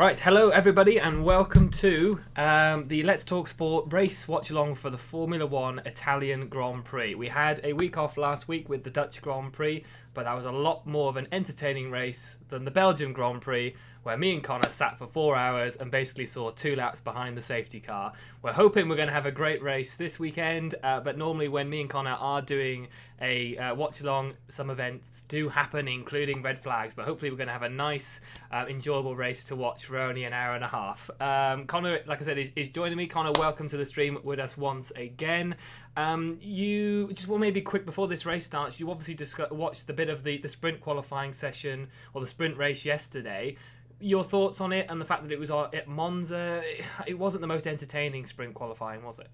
Right, hello everybody and welcome to the Let's Talk Sport race watch along for the Formula 1 Italian Grand Prix. We had a week off last week with the Dutch Grand Prix, but that was a lot more of an entertaining race than the Belgian Grand Prix, where me and Conor sat for 4 hours and basically saw 2 laps behind the safety car. We're hoping we're going to have a great race this weekend, but normally when me and Conor are doing a watch-along, some events do happen, including red flags, but hopefully we're going to have a nice, enjoyable race to watch for only an hour and a half. Conor, like I said, is joining me. Conor, welcome to the stream with us once again. You just maybe quick before this race starts, you obviously watched the bit of the sprint qualifying session or the sprint race yesterday. Your thoughts on it and the fact that it was at Monza? It wasn't the most entertaining sprint qualifying, was it?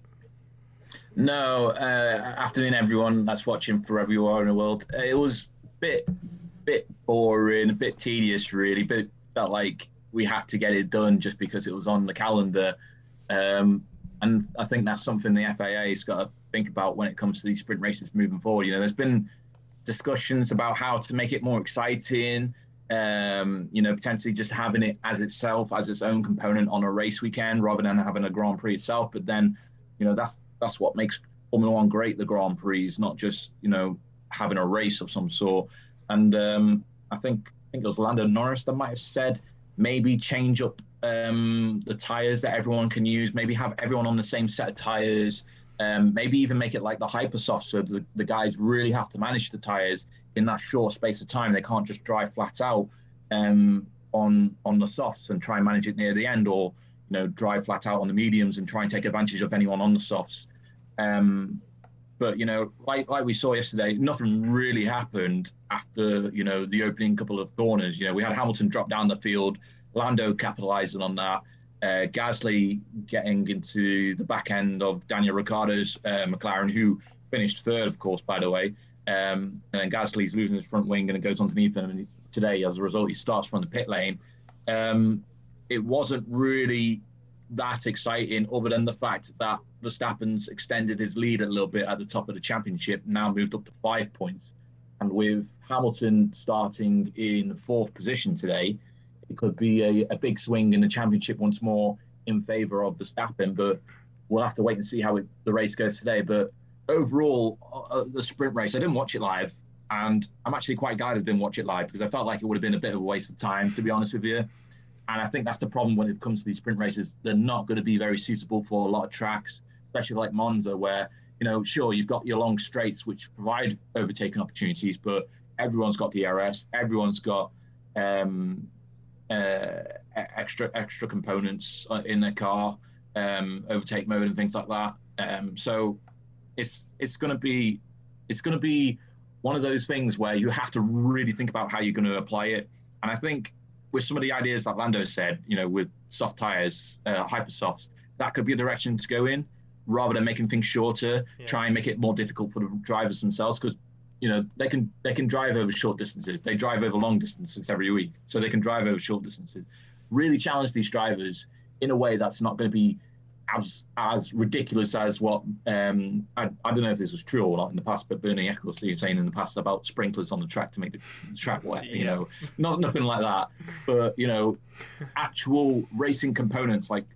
No, afternoon everyone that's watching for everywhere in the world. It was a bit boring, a bit tedious really, but felt like we had to get it done just because it was on the calendar. And I think that's something the FIA's got to think about when it comes to these sprint races moving forward. You know, there's been discussions about how to make it more exciting, potentially just having it as itself, as its own component on a race weekend rather than having a Grand Prix itself. But then, that's what makes Formula One great, the Grand Prix, not just, having a race of some sort. And I think it was Lando Norris that might have said maybe change up the tyres that everyone can use, maybe have everyone on the same set of tyres, maybe even make it like the hypersoft so the guys really have to manage the tyres in that short space of time. They can't just drive flat out on the softs and try and manage it near the end, or drive flat out on the mediums and try and take advantage of anyone on the softs. But like we saw yesterday, nothing really happened after the opening couple of corners. We had Hamilton drop down the field, Lando capitalizing on that, Gasly getting into the back end of Daniel Ricciardo's McLaren, who finished third, of course, by the way. And then Gasly's losing his front wing and it goes underneath him. And today, as a result, he starts from the pit lane. It wasn't really that exciting, other than the fact that Verstappen's extended his lead a little bit at the top of the championship, now moved up to 5 points. And with Hamilton starting in 4th position today, it could be a big swing in the championship once more in favour of Verstappen. But we'll have to wait and see how the race goes today. But overall, the sprint race, I didn't watch it live. And I'm actually quite glad I didn't watch it live, because I felt like it would have been a bit of a waste of time, to be honest with you. And I think that's the problem when it comes to these sprint races. They're not going to be very suitable for a lot of tracks, especially like Monza, where, sure, you've got your long straights, which provide overtaking opportunities, but everyone's got DRS, everyone's got extra components in their car, overtake mode and things like that. So it's going to be one of those things where you have to really think about how you're going to apply it. And I think with some of the ideas that Lando said, with soft tires, hyper softs, that could be a direction to go in, rather than making things shorter. Try and make it more difficult for the drivers themselves, because they can drive over short distances. They drive over long distances every week, so they can drive over short distances. Really challenge these drivers in a way that's not going to be as ridiculous as what I don't know if this was true or not in the past, but Bernie Eccleston saying in the past about sprinklers on the track to make the track wet. Nothing like that. But actual racing components, like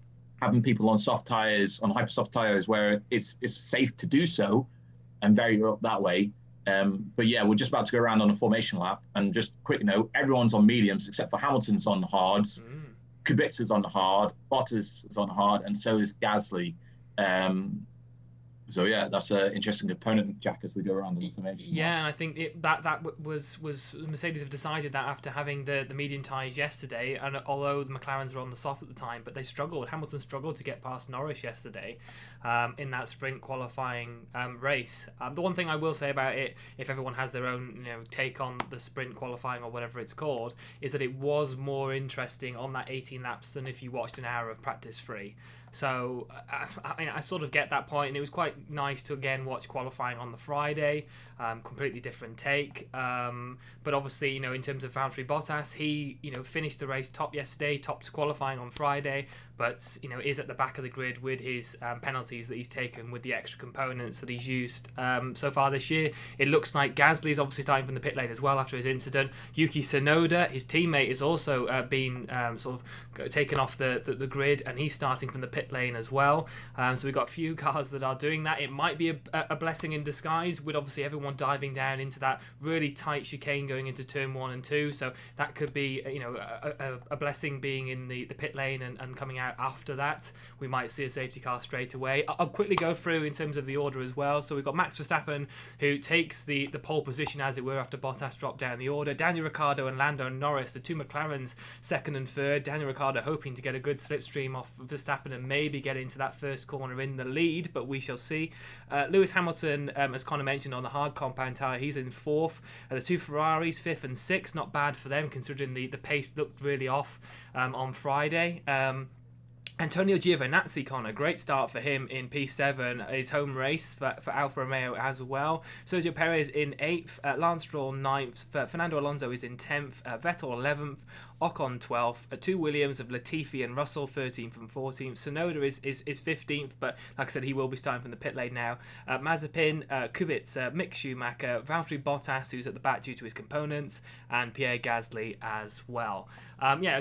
having people on soft tires, on hyper soft tires, where it's safe to do so, and vary up that way. But yeah, we're just about to go around on a formation lap, and just quick note: everyone's on mediums except for Hamilton's on hards. Kubica's on hard, Bottas is on hard, and so is Gasly. So yeah, that's an interesting component, Jack, as we go around the information. Yeah, and I think that was Mercedes have decided that after having the medium tyres yesterday, and although the McLarens were on the soft at the time, but they struggled. Hamilton struggled to get past Norris yesterday in that sprint qualifying race. The one thing I will say about it, if everyone has their own take on the sprint qualifying or whatever it's called, is that it was more interesting on that 18 laps than if you watched an hour of practice free. So I sort of get that point, and it was quite nice to again watch qualifying on the Friday. Completely different take, but obviously in terms of Valtteri Bottas, he finished the race top yesterday, topped qualifying on Friday, but is at the back of the grid with his penalties that he's taken with the extra components that he's used so far this year. It looks like Gasly's obviously starting from the pit lane as well after his incident. Yuki Tsunoda, his teammate, has also been sort of taken off the grid, and he's starting from the pit lane as well. So we've got a few cars that are doing that. It might be a blessing in disguise with obviously everyone diving down into that really tight chicane going into turn 1 and 2. So that could be a blessing being in the pit lane and coming out after that. We might see a safety car straight away. I'll quickly go through in terms of the order as well. So we've got Max Verstappen, who takes the pole position, as it were, after Bottas dropped down the order. Daniel Ricciardo and Lando Norris, the two McLarens, second and third. Daniel Ricciardo hoping to get a good slipstream off Verstappen and maybe get into that first corner in the lead, but we shall see. Lewis Hamilton, as Conor mentioned, on the hard compound tyre, he's in fourth. The two Ferraris, fifth and sixth, not bad for them considering the pace looked really off on Friday. Antonio Giovinazzi, Conor, great start for him in P7, his home race for Alfa Romeo as well. Sergio Perez in 8th, Lance Stroll 9th, Fernando Alonso is in 10th, Vettel 11th, Ocon 12th, two Williams of Latifi and Russell 13th and 14th. Tsunoda is 15th, but like I said, he will be starting from the pit lane now. Mazepin, Kubica, Mick Schumacher, Valtteri Bottas, who's at the back due to his components, and Pierre Gasly as well.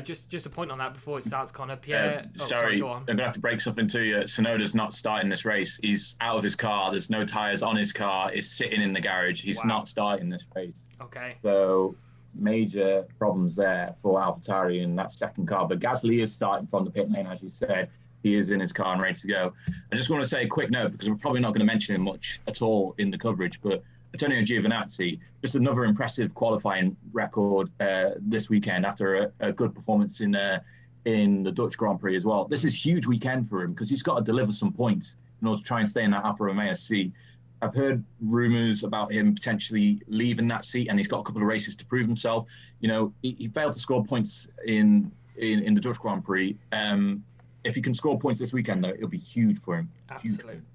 Just a point on that before it starts, Conor. Pierre, sorry, go on. I'm going to have to break something to you. Tsunoda's not starting this race. He's out of his car. There's no tyres on his car. He's sitting in the garage. He's not starting this race. Okay. So major problems there for AlphaTauri in that second car. But Gasly is starting from the pit lane, as you said. He is in his car and ready to go. I just want to say a quick note, because we're probably not going to mention him much at all in the coverage, but Antonio Giovinazzi, just another impressive qualifying record this weekend after a good performance in the Dutch Grand Prix as well. This is a huge weekend for him because he's got to deliver some points in order to try and stay in that Alfa Romeo seat. I've heard rumours about him potentially leaving that seat, and he's got a couple of races to prove himself. He failed to score points in the Dutch Grand Prix. If he can score points this weekend, though, it'll be huge for him.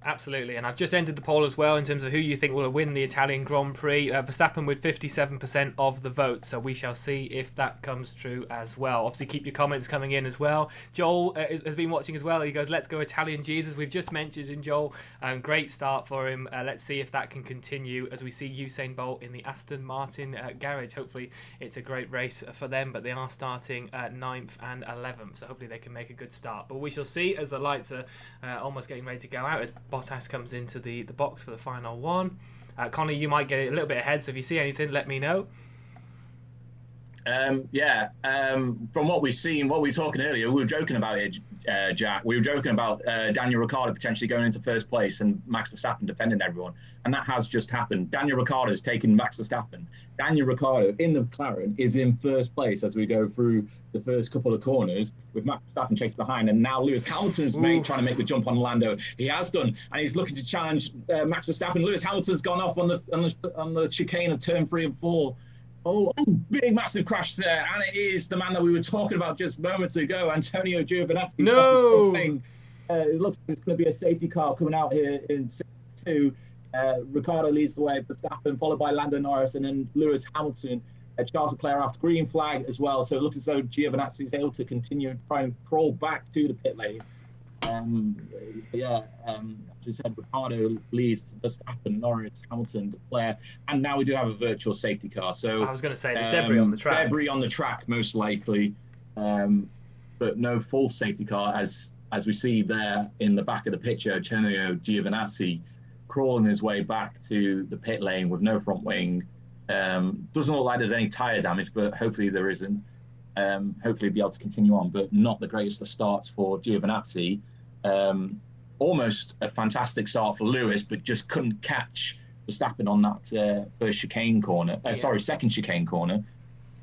Absolutely. And I've just entered the poll as well in terms of who you think will win the Italian Grand Prix. Verstappen with 57% of the vote, so we shall see if that comes true as well. Obviously, keep your comments coming in as well. Joel has been watching as well. He goes, let's go Italian Jesus. We've just mentioned in Joel. Great start for him. Let's see if that can continue as we see Usain Bolt in the Aston Martin garage. Hopefully, it's a great race for them, but they are starting 9th and 11th, so hopefully they can make a good start. But we shall see as the lights are almost getting ready to go out as Bottas comes into the box for the final one. Conor, you might get a little bit ahead, so if you see anything, let me know. From what we've seen, what we were talking earlier, we were joking about it, Jack. We were joking about Daniel Ricciardo potentially going into first place and Max Verstappen defending everyone. And that has just happened. Daniel Ricciardo has taken Max Verstappen. Daniel Ricciardo in the McLaren is in first place as we go through the first couple of corners with Max Verstappen chasing behind. And now Lewis Hamilton's trying to make the jump on Lando. He has done, and he's looking to challenge Max Verstappen. Lewis Hamilton's gone off on the chicane of turn 3 and 4. Oh, big, massive crash there. And it is the man that we were talking about just moments ago, Antonio Giovinazzi. No! It looks like it's going to be a safety car coming out here in 2. Ricciardo leads the way, Verstappen, followed by Lando Norris, and then Lewis Hamilton. Charles Leclerc after green flag as well. So it looks as though Giovinazzi is able to continue and try and crawl back to the pit lane. As you said, Ricciardo leads Verstappen, Norris, Hamilton, Leclerc, and now we do have a virtual safety car. So I was going to say there's debris on the track. Debris on the track, most likely, but no full safety car as we see there in the back of the picture. Antonio Giovinazzi crawling his way back to the pit lane with no front wing. Doesn't look like there's any tyre damage, but hopefully there isn't. Hopefully be able to continue on, but not the greatest of starts for Giovinazzi. Almost a fantastic start for Lewis, but just couldn't catch Verstappen on that first chicane corner. Second chicane corner.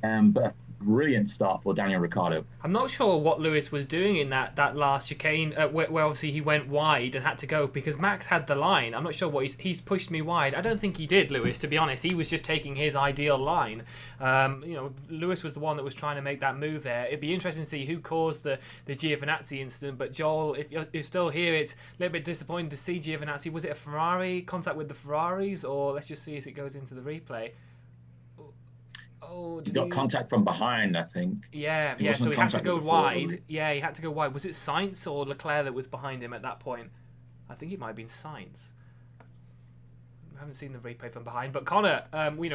But brilliant start for Daniel Ricciardo. I'm not sure what Lewis was doing in that last chicane where obviously he went wide and had to go because Max had the line. I'm not sure what he's pushed me wide. I don't think he did, Lewis, to be honest. He was just taking his ideal line. Lewis was the one that was trying to make that move there. It'd be interesting to see who caused the Giovinazzi incident, but Joel, if you're still here, it's a little bit disappointing to see Giovinazzi. Was it a Ferrari contact with the Ferraris, or let's just see as it goes into the replay? Oh, he got contact from behind, I think. Yeah, He yeah. wasn't So in he had to contact go with the floor, was wide. he? Yeah, he had to go wide. Was it Sainz or Leclerc that was behind him at that point? I think it might have been Sainz. I haven't seen the replay from behind. But Conor,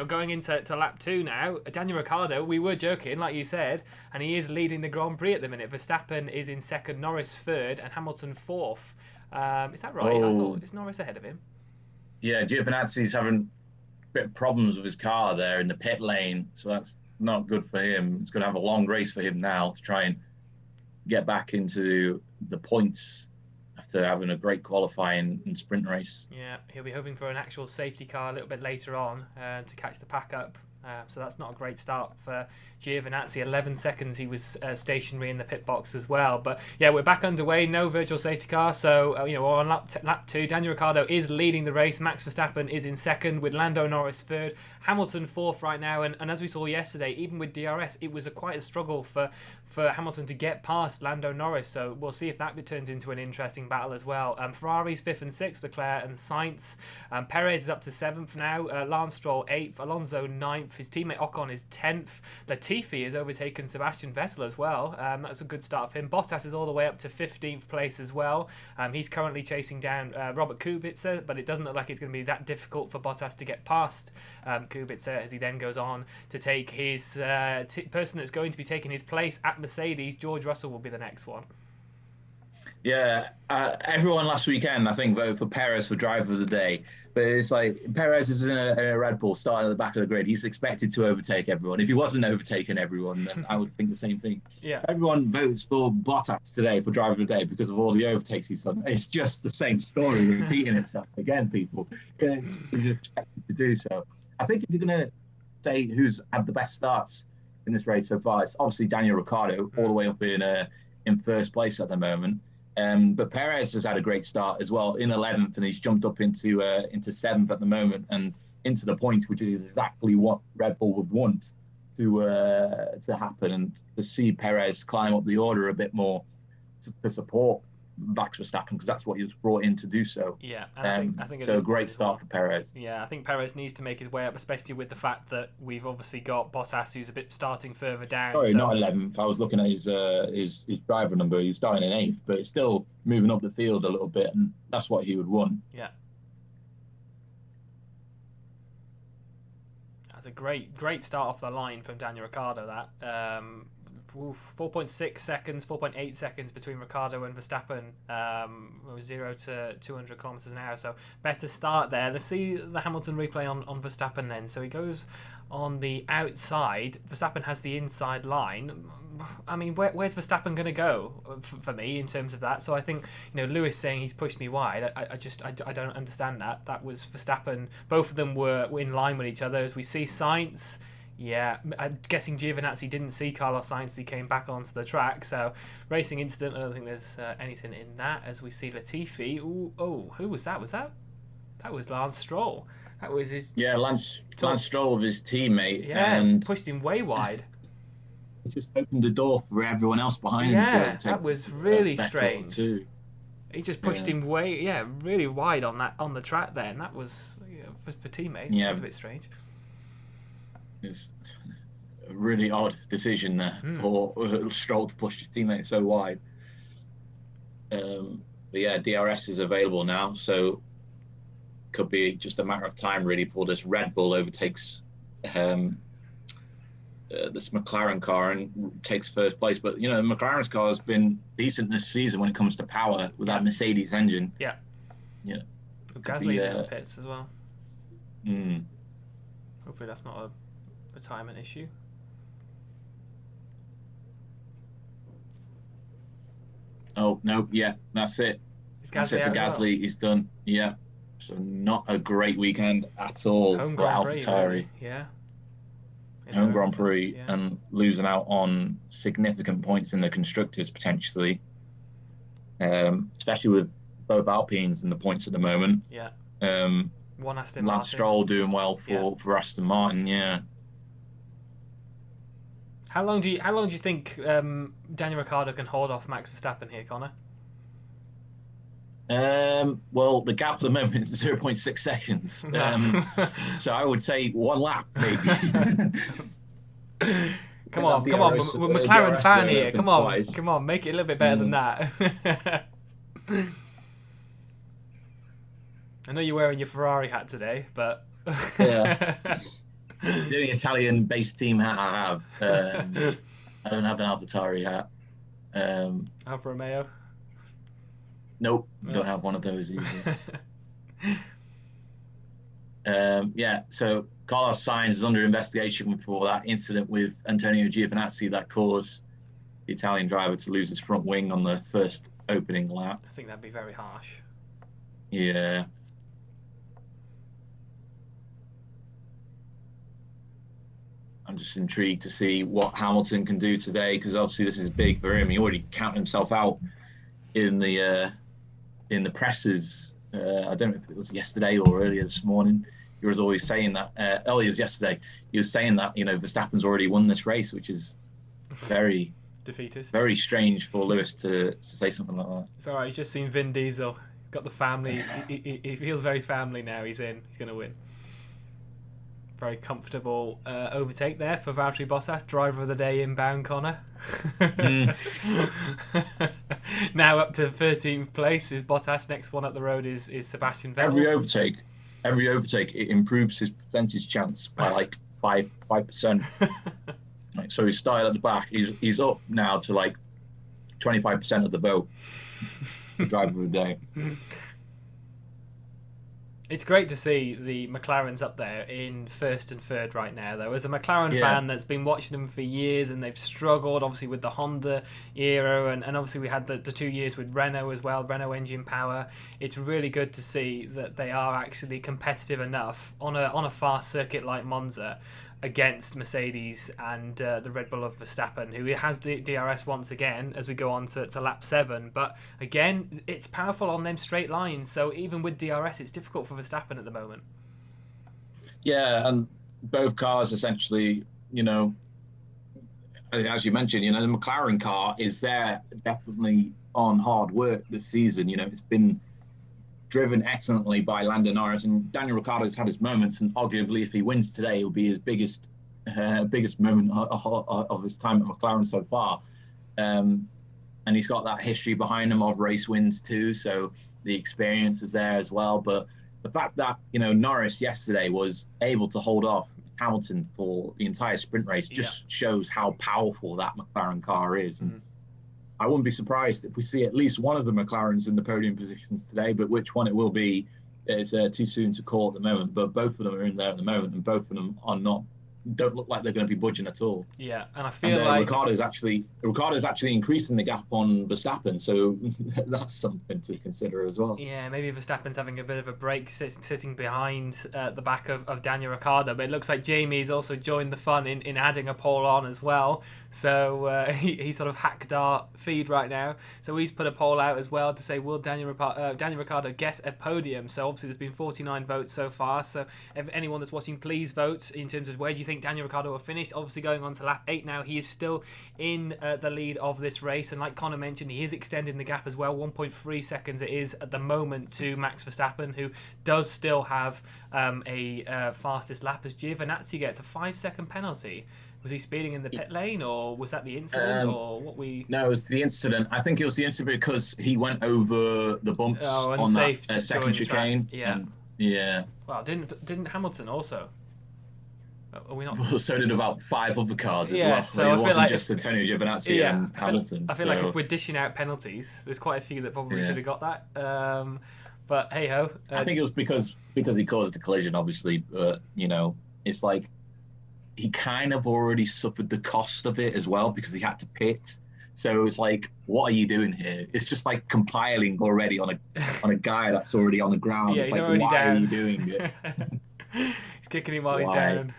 going into lap 2 now, Daniel Ricciardo, we were joking, like you said, and he is leading the Grand Prix at the minute. Verstappen is in second, Norris third, and Hamilton fourth. Is that right? I Oh, thought, is Norris ahead of him? yeah, Giovinazzi's having a bit of problems with his car there in the pit lane, so that's not good for him. It's going to have a long race for him now to try and get back into the points after having a great qualifying and sprint race. Yeah, he'll be hoping for an actual safety car a little bit later on to catch the pack up. So that's not a great start for Giovinazzi. 11 seconds he was stationary in the pit box as well. But yeah, we're back underway. No virtual safety car. So on lap 2, Daniel Ricciardo is leading the race. Max Verstappen is in second with Lando Norris third. Hamilton fourth right now. And as we saw yesterday, even with DRS, it was quite a struggle for Hamilton to get past Lando Norris. So we'll see if that turns into an interesting battle as well. Ferrari's 5th and 6th, Leclerc and Sainz. Perez is up to 7th now. Lance Stroll 8th. Alonso 9th. His teammate Ocon is 10th. Latifi has overtaken Sebastian Vettel as well. That's a good start for him. Bottas is all the way up to 15th place as well. He's currently chasing down Robert Kubica, but it doesn't look like it's going to be that difficult for Bottas to get past Kubica as he then goes on to take his person that's going to be taking his place at Mercedes. George Russell will be the next one. Yeah, everyone last weekend, I think, voted for Perez for driver of the day. But it's like Perez is in a Red Bull starting at the back of the grid. He's expected to overtake everyone. If he wasn't overtaking everyone, then I would think the same thing. Yeah. Everyone votes for Bottas today for driver of the day because of all the overtakes he's done. It's just the same story repeating itself again, people. Yeah, he's expected to do so. I think if you're going to say who's had the best starts in this race so far, it's obviously Daniel Ricciardo, all the way up in first place at the moment. But Perez has had a great start as well in 11th, and he's jumped up into 7th at the moment and into the points, which is exactly what Red Bull would want to happen, and to see Perez climb up the order a bit more to support Max Verstappen, because that's what he was brought in to do so. Yeah, and I think so a great start for Perez. Yeah, I think Perez needs to make his way up, especially with the fact that we've obviously got Bottas, who's a bit starting further down. Sorry, not 11th. I was looking at his driver number. He's starting in 8th, but it's still moving up the field a little bit, and that's what he would want. Yeah. That's a great start off the line from Daniel Ricciardo, that. 4.6 seconds, 4.8 seconds between Ricciardo and Verstappen, 0 to 200 kilometers an hour. So better start there. Let's see the Hamilton replay on Verstappen then. So he goes on the outside. Verstappen has the inside line. I mean, where's Verstappen going to go for me in terms of that? So I think, Lewis saying he's pushed me wide, I don't understand that. That was Verstappen. Both of them were in line with each other. As we see Sainz, yeah, I'm guessing Giovinazzi didn't see Carlos Sainz. He came back onto the track. So, racing incident. I don't think there's anything in that. As we see Latifi. Ooh, who was that? That was Lance Stroll. That was his. Yeah, Lance Stroll with his teammate. Yeah, and pushed him way wide. He just opened the door for everyone else behind him. Yeah, that was really strange. Too. He just pushed him really wide on the track there, and that was for teammates. Yeah, that was a bit strange. It's a really odd decision there for Stroll to push his teammate so wide. But yeah, DRS is available now, so could be just a matter of time really before this Red Bull overtakes this McLaren car and takes first place. But McLaren's car has been decent this season when it comes to power with that Mercedes engine. Yeah. Yeah. Gasly's in the pits as well. Hopefully that's not a retirement issue. Oh no, yeah, that's it. That's it for Gasly. Well? He's done. Yeah, so not a great weekend at all for AlphaTauri. Really. Yeah. Home Grand Prix, and losing out on significant points in the constructors potentially, especially with both Alpines in the points at the moment. Yeah. One Aston Martin. Lance Stroll doing well for Aston Martin. Yeah. How long do you think Daniel Ricciardo can hold off Max Verstappen here, Conor? Well, the gap at the moment is 0.6 seconds. So I would say one lap, maybe. Come Get on, that come on, DRS, we're McLaren DRS fan zone here. open Come twice. on, make it a little bit better than that. I know you're wearing your Ferrari hat today, but Yeah. The only Italian-based team hat I have. I don't have an Valtteri hat. Alfa Romeo. Nope, No. don't have one of those either. Yeah, so Carlos Sainz is under investigation for that incident with Antonio Giovinazzi that caused the Italian driver to lose his front wing on the first opening lap. I think that'd be very harsh. Yeah. I'm just intrigued to see what Hamilton can do today, because obviously this is big for him. He already counted himself out in the presses. I don't know if it was yesterday or earlier this morning. He was always saying that earlier yesterday. He was saying that Verstappen's already won this race, which is very defeatist, very strange for Lewis to say something like that. It's all right. He's just seen Vin Diesel. He's got the family. He feels very family now. He's in. He's going to win. Very comfortable overtake there for Valtteri Bottas, driver of the day inbound, Conor. Now up to 13th place is Bottas. Next one up the road is Sebastian Vettel. Every overtake, it improves his percentage chance by like 5%. Like, so he started at the back. He's up now to like 25% of the vote. The driver of the day. It's great to see the McLarens up there in first and third right now, though. As a McLaren fan that's been watching them for years, and they've struggled, obviously, with the Honda era, and obviously we had the 2 years with Renault as well, Renault engine power. It's really good to see that they are actually competitive enough on a fast circuit like Monza against Mercedes and the Red Bull of Verstappen, who has DRS once again as we go on to lap 7. But again, it's powerful on them straight lines. So even with DRS, it's difficult for Verstappen at the moment. Yeah, and both cars essentially, as you mentioned, the McLaren car is there definitely on hard work this season. It's been driven excellently by Lando Norris, and Daniel Ricciardo's had his moments, and arguably if he wins today, it'll be his biggest moment of his time at McLaren so far. And he's got that history behind him of race wins too, so the experience is there as well. But the fact that Norris yesterday was able to hold off Hamilton for the entire sprint race just shows how powerful that McLaren car is. And I wouldn't be surprised if we see at least one of the McLarens in the podium positions today, but which one it will be, it's too soon to call at the moment. But both of them are in there at the moment, and both of them don't look like they're going to be budging at all. Yeah, and I feel like Ricciardo's actually increasing the gap on Verstappen, so that's something to consider as well. Yeah, maybe Verstappen's having a bit of a break sitting behind the back of Daniel Ricciardo, but it looks like Jamie's also joined the fun in adding a poll on as well. So he sort of hacked our feed right now. So he's put a poll out as well to say, will Daniel Ricciardo get a podium? So obviously there's been 49 votes so far. So if anyone that's watching, please vote in terms of where do you think Daniel Ricciardo will finish. Obviously going on to lap 8 now, he is still in the lead of this race. And like Conor mentioned, he is extending the gap as well. 1.3 seconds it is at the moment to Max Verstappen, who does still have a fastest lap as Giovinazzi gets a 5-second penalty. Was he speeding in the pit lane, or was that the incident, or what we? No, it was the incident. I think it was the incident because he went over the bumps on that second chicane. Yeah. Yeah. Well, didn't Hamilton also? Are we not? Well, so did about 5 other cars as well. So it wasn't just Antonio Giovinazzi and Hamilton. I feel like if we're dishing out penalties, there's quite a few that probably should have got that. But hey ho. I think it was because he caused the collision, obviously. But it's like he kind of already suffered the cost of it as well because he had to pit. So it's like, what are you doing here? It's just like compiling already on a guy that's already on the ground. Yeah, it's he's like, already why down. are you doing it? He's kicking him while he's down.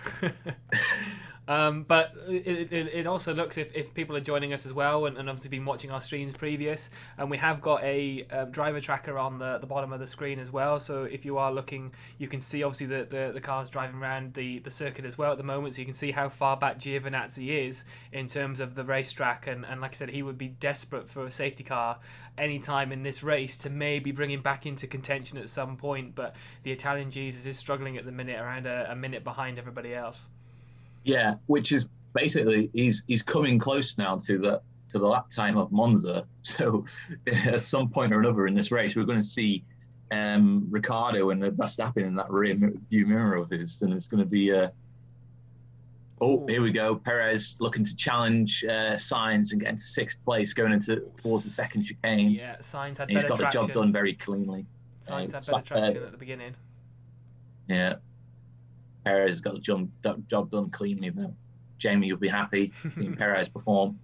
But it also looks, if people are joining us as well and obviously been watching our streams previous, and we have got a driver tracker on the bottom of the screen as well. So if you are looking, you can see obviously the cars driving around the circuit as well at the moment. So you can see how far back Giovinazzi is in terms of the racetrack. And like I said, he would be desperate for a safety car anytime in this race to maybe bring him back into contention at some point. But the Italian Jesus is struggling at the minute, around a minute behind everybody else. Yeah, which is basically he's coming close now to the lap time of Monza. So at some point or another in this race, we're going to see Ricciardo and Verstappen in that rear view mirror of his, and it's going to be here we go. Perez looking to challenge Sainz and get into sixth place, going towards the second chicane. Yeah, Sainz had better traction. He's got the job done very cleanly. Sainz had better traction at the beginning. Yeah, Perez has got the job done cleanly though. Jamie, you'll be happy seeing Perez perform.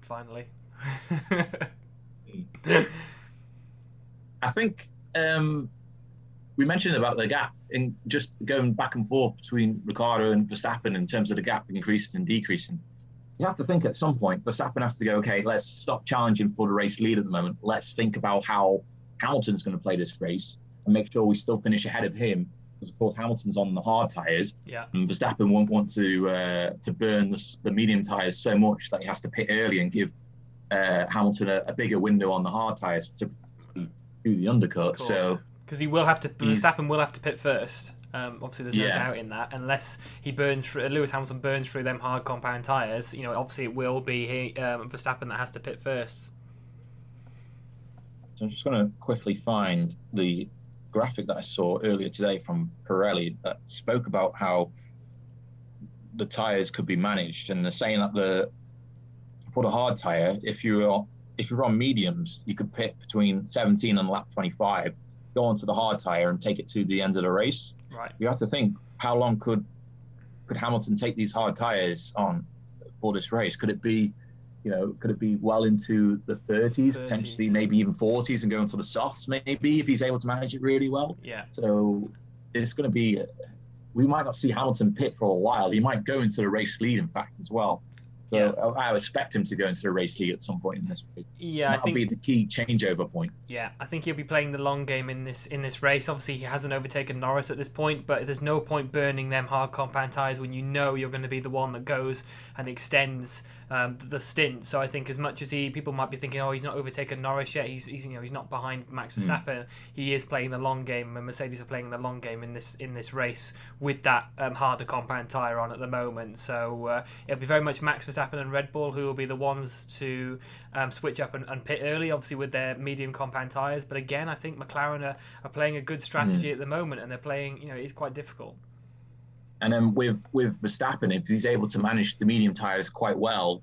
Finally. I think we mentioned about the gap in just going back and forth between Ricciardo and Verstappen in terms of the gap increasing and decreasing. You have to think at some point, Verstappen has to go, okay, let's stop challenging for the race lead at the moment. Let's think about how Hamilton's going to play this race and make sure we still finish ahead of him. Because, of course, Hamilton's on the hard tyres. Yeah. And Verstappen won't want to burn the medium tyres so much that he has to pit early and give Hamilton a bigger window on the hard tyres to do the undercut. So because Verstappen will have to pit first. Obviously, there's no doubt in that. Unless Lewis Hamilton burns through them hard compound tyres, obviously it will be Verstappen that has to pit first. So I'm just going to quickly find the graphic that I saw earlier today from Pirelli that spoke about how the tyres could be managed, and they're saying that for the hard tyre, if you're on mediums, you could pit between 17 and lap 25, go onto the hard tyre and take it to the end of the race. Right. You have to think, how long could Hamilton take these hard tyres on for this race? Could it be well into the 30s, potentially maybe even 40s, and go into the softs maybe if he's able to manage it really well? Yeah. So it's going to be, we might not see Hamilton pit for a while. He might go into the race lead, in fact, as well. So I expect him to go into the race lead at some point in this race. Yeah, that'll be the key changeover point. Yeah, I think he'll be playing the long game in this race. Obviously, he hasn't overtaken Norris at this point, but there's no point burning them hard compound tyres when you're going to be the one that goes and extends the stint. So I think as much as people might be thinking, he's not overtaken Norris yet, he's not behind Max Verstappen. He is playing the long game, and Mercedes are playing the long game in this race with that harder compound tyre on at the moment. So it'll be very much Max Verstappen and Red Bull who will be the ones to switch up and pit early, obviously with their medium compound tyres. But again, I think McLaren are playing a good strategy at the moment, and they're playing, it's quite difficult. And then with Verstappen, if he's able to manage the medium tyres quite well,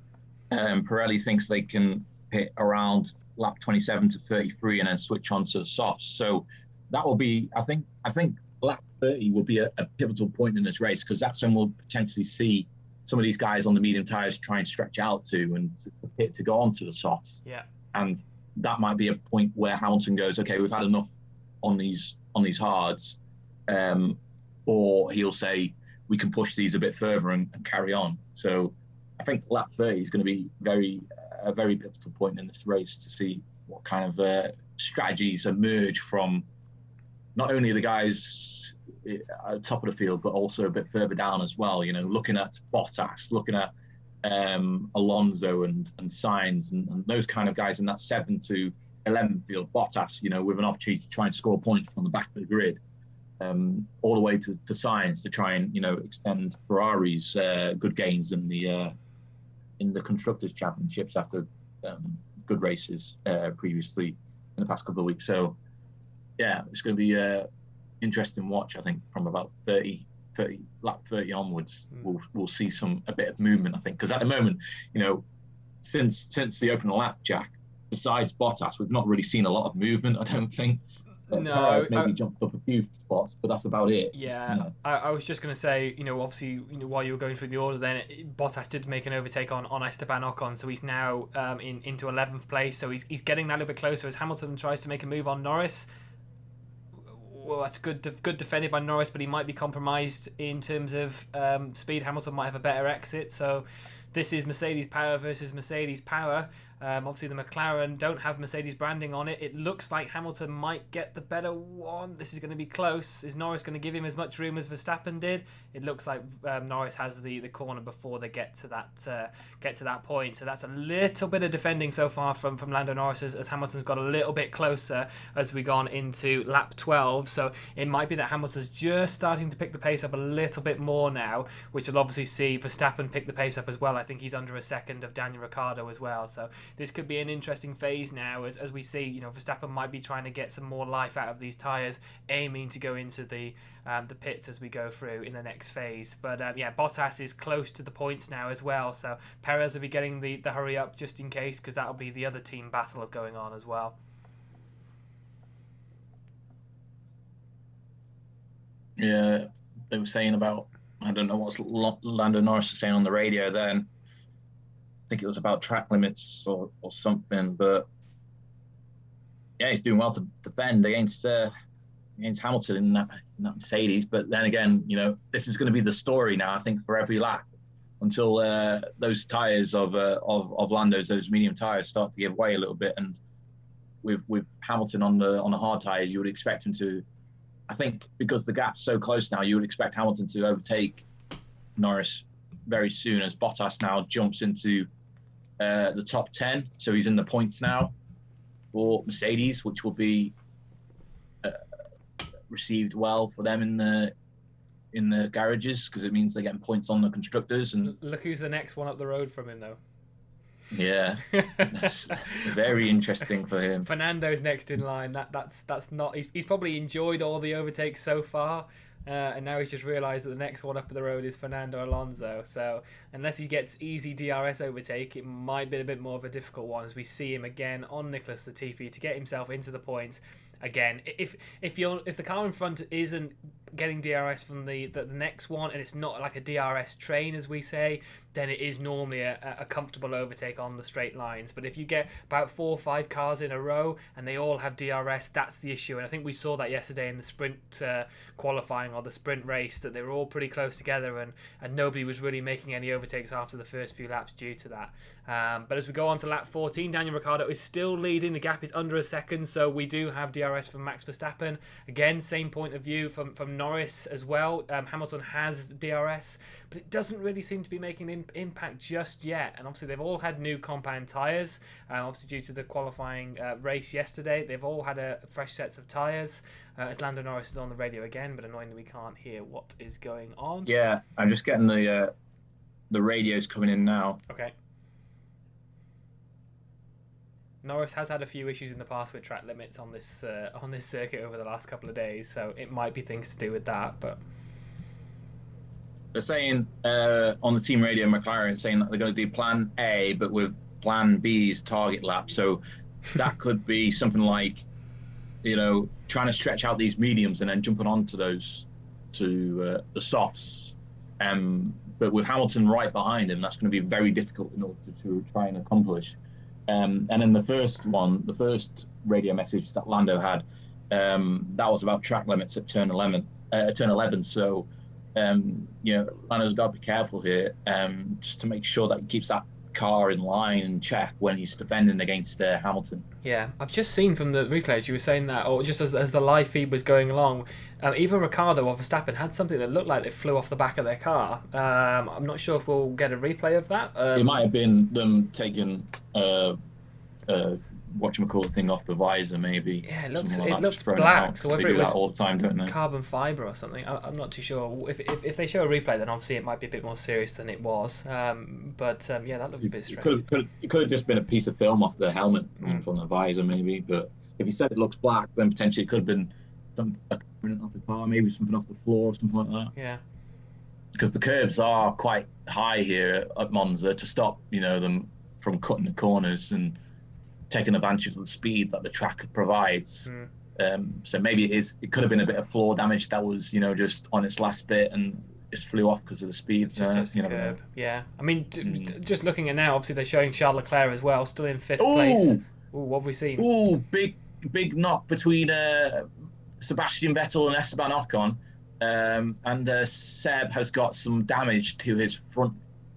Pirelli thinks they can pit around lap 27 to 33 and then switch on to the softs. So that will be, I think lap 30 will be a pivotal point in this race, because that's when we'll potentially see some of these guys on the medium tyres try and stretch out to go on to the softs. Yeah. And that might be a point where Hamilton goes, okay, we've had enough on these hards, or he'll say we can push these a bit further and carry on. So I think lap 30 is going to be a very pivotal point in this race to see what kind of strategies emerge from not only the guys at the top of the field, but also a bit further down as well. Looking at Bottas, looking at Alonso and Sainz and those kind of guys in that 7 to 11 field. Bottas, with an opportunity to try and score points from the back of the grid, all the way to Sainz to try and extend Ferrari's good gains in the Constructors' Championships after good races previously in the past couple of weeks. So yeah, it's going to be interesting watch. I think from about lap 30 onwards, we'll see a bit of movement. I think because at the moment, since the opening lap, Jack, besides Bottas, we've not really seen a lot of movement. I don't think. Perez maybe jumped up a few spots, but that's about it. Yeah. I was just going to say, obviously, while you were going through the order, then Bottas did make an overtake on Esteban Ocon, so he's now into 11th place. So he's getting that a little bit closer as Hamilton tries to make a move on Norris. Well, that's good defended by Norris, but he might be compromised in terms of speed. Hamilton might have a better exit, so this is Mercedes power versus Mercedes power. Obviously, the McLaren don't have Mercedes branding on it. It looks like Hamilton might get the better one. This is going to be close. Is Norris going to give him as much room as Verstappen did? It looks like Norris has the corner before they get to that point. So that's a little bit of defending so far from Lando Norris as Hamilton's got a little bit closer as we gone into lap 12. So it might be that Hamilton's just starting to pick the pace up a little bit more now, which will obviously see Verstappen pick the pace up as well. I think he's under a second of Daniel Ricciardo as well. So this could be an interesting phase now as we see, Verstappen might be trying to get some more life out of these tyres, aiming to go into the pits as we go through in the next phase. But Bottas is close to the points now as well, so Perez will be getting the hurry up just in case, because that'll be the other team battle that's going on as well. Yeah, they were saying about, I don't know what Lando Norris was saying on the radio then. I think it was about track limits or something, but yeah, he's doing well to defend against Hamilton in that Mercedes. But then again, this is going to be the story now, I think, for every lap until those tyres of Lando's, those medium tyres, start to give way a little bit. And with Hamilton on the hard tyres, you would expect him to, I think, because the gap's so close now, you would expect Hamilton to overtake Norris very soon, as Bottas now jumps into the top 10. So he's in the points now for Mercedes, which will be received well for them in the garages, because it means they're getting points on the constructors. And look who's the next one up the road from him, though. Yeah, that's very interesting for him. Fernando's next in line. That's not. He's probably enjoyed all the overtakes so far. And now he's just realised that the next one up the road is Fernando Alonso. So unless he gets easy DRS overtake, it might be a bit more of a difficult one, as we see him again on Nicholas Latifi to get himself into the points. Again, if the car in front isn't getting DRS from the next one, and it's not like a DRS train, as we say, then it is normally a comfortable overtake on the straight lines. But if you get about 4 or 5 cars in a row and they all have DRS, that's the issue. And I think we saw that yesterday in the sprint qualifying, or the sprint race, that they were all pretty close together, and nobody was really making any overtakes after the first few laps due to that. But as we go on to lap 14, Daniel Ricciardo is still leading. The gap is under a second, so we do have DRS from Max Verstappen. Again, same point of view from Norris as well. Hamilton has DRS, but it doesn't really seem to be making an impact just yet. And obviously they've all had new compound tyres, obviously due to the qualifying race yesterday. They've all had fresh sets of tyres. As Lando Norris is on the radio again, but annoyingly we can't hear what is going on. Yeah, I'm just getting the radios coming in now. Okay. Norris has had a few issues in the past with track limits on this circuit over the last couple of days, so it might be things to do with that. But they're saying on the team radio, McLaren saying that they're going to do Plan A, but with Plan B's target lap. So that could be something like, trying to stretch out these mediums and then jumping onto those to the softs. But with Hamilton right behind him, that's going to be very difficult in order to try and accomplish. And then the first radio message that Lando had, that was about track limits at turn 11. So, Lando's got to be careful here, just to make sure that he keeps that car in line and check when he's defending against Hamilton. Yeah, I've just seen from the replays, you were saying that, or just as the live feed was going along, either Ricciardo or Verstappen had something that looked like they flew off the back of their car. I'm not sure if we'll get a replay of that. It might have been them taking whatchamacallit thing off the visor, maybe. Yeah, it looks black. So whether they do it was that all the time, don't they? Carbon fibre or something, I'm not too sure. If they show a replay, then obviously it might be a bit more serious than it was. But that looks a bit strange. It could have just been a piece of film off the helmet from the visor, maybe. But if you said it looks black, then potentially it could have been something off the car, maybe something off the floor or something like that. Yeah. Because the curbs are quite high here at Monza to stop, them from cutting the corners and taking advantage of the speed that the track provides. So maybe it could have been a bit of floor damage that was, just on its last bit and just flew off because of the speed. Just the curb. Yeah. I mean, just looking at now, obviously they're showing Charles Leclerc as well, still in 5th place. Ooh, what have we seen? Ooh, big knock between Sebastian Vettel and Esteban Ocon. And Seb has got some damage to his front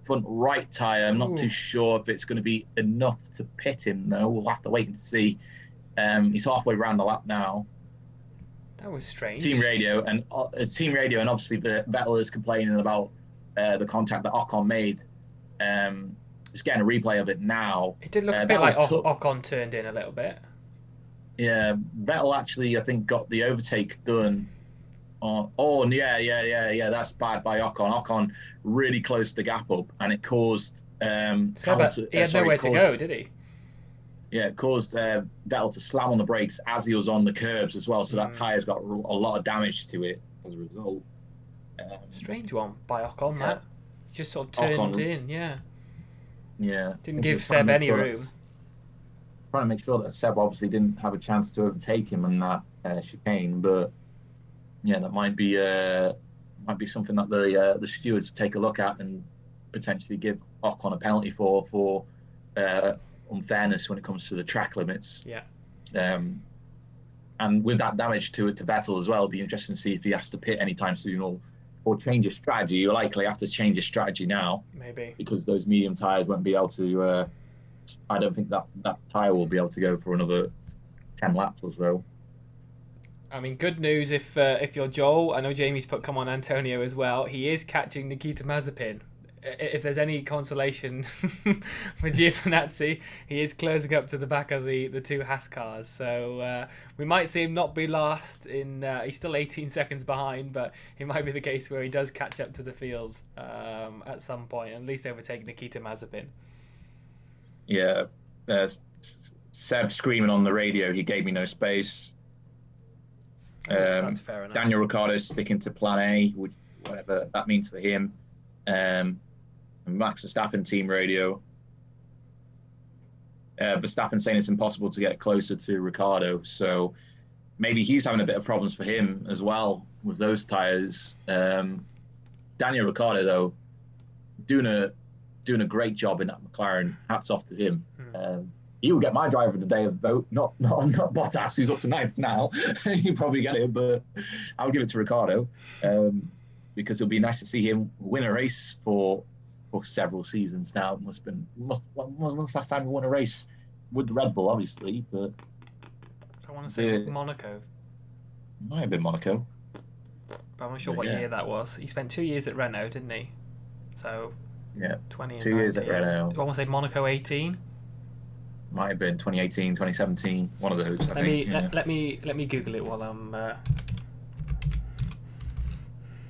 front right tyre. I'm not Ooh. too sure if it's going to be enough to pit him, though. We'll have to wait and see. He's halfway around the lap now. That was strange. Team radio, and obviously Vettel is complaining about the contact that Ocon made. Just getting a replay of it now. It did look a bit like Ocon turned in a little bit. Yeah, Vettel actually, I think, got the overtake done. Yeah. That's bad by Ocon. Ocon really closed the gap up, and it caused he had nowhere to go, did he? Yeah, it caused Vettel to slam on the brakes as he was on the curbs as well. So that tyre's got a lot of damage to it as a result. Strange one by Ocon. That just sort of turned in. Yeah. Didn't give Seb any room. Trying to make sure that Seb obviously didn't have a chance to overtake him in that chicane, but yeah, that might be something that the stewards take a look at and potentially give Ocon a penalty for unfairness when it comes to the track limits. Yeah. And with that damage to Vettel as well, it'll be interesting to see if he has to pit anytime soon or change his strategy. You'll likely have to change his strategy now. Maybe. Because those medium tyres won't be able to... I don't think that tyre will be able to go for another 10 laps or so. I mean, good news if you're Joel. I know Jamie's put come on Antonio as well. He is catching Nikita Mazepin. If there's any consolation for Giovinazzi, he is closing up to the back of the two Haas cars. So we might see him not be last. He's still 18 seconds behind, but it might be the case where he does catch up to the field at some point, and at least overtake Nikita Mazepin. Yeah, Seb screaming on the radio, he gave me no space. That's fair enough. Daniel Ricciardo sticking to plan A, whatever that means for him. And Max Verstappen team radio. Verstappen saying it's impossible to get closer to Ricciardo, so maybe he's having a bit of problems for him as well with those tyres. Daniel Ricciardo, though, doing a great job in that McLaren. Hats off to him. He will get my driver of the day vote, not Bottas, who's up to 9th now. He'll probably get it, but I'll give it to Ricciardo because it'll be nice to see him win a race for several seasons now. When was the last time he won a race with the Red Bull, obviously? But I want to say Monaco. Might have been Monaco. But I'm not sure what year that was. He spent 2 years at Renault, didn't he? So yeah, 20 and 2 years at Renault. I want to say Monaco 18. Might have been 2018, 2017, one of those. I think. Let me Google it while I'm.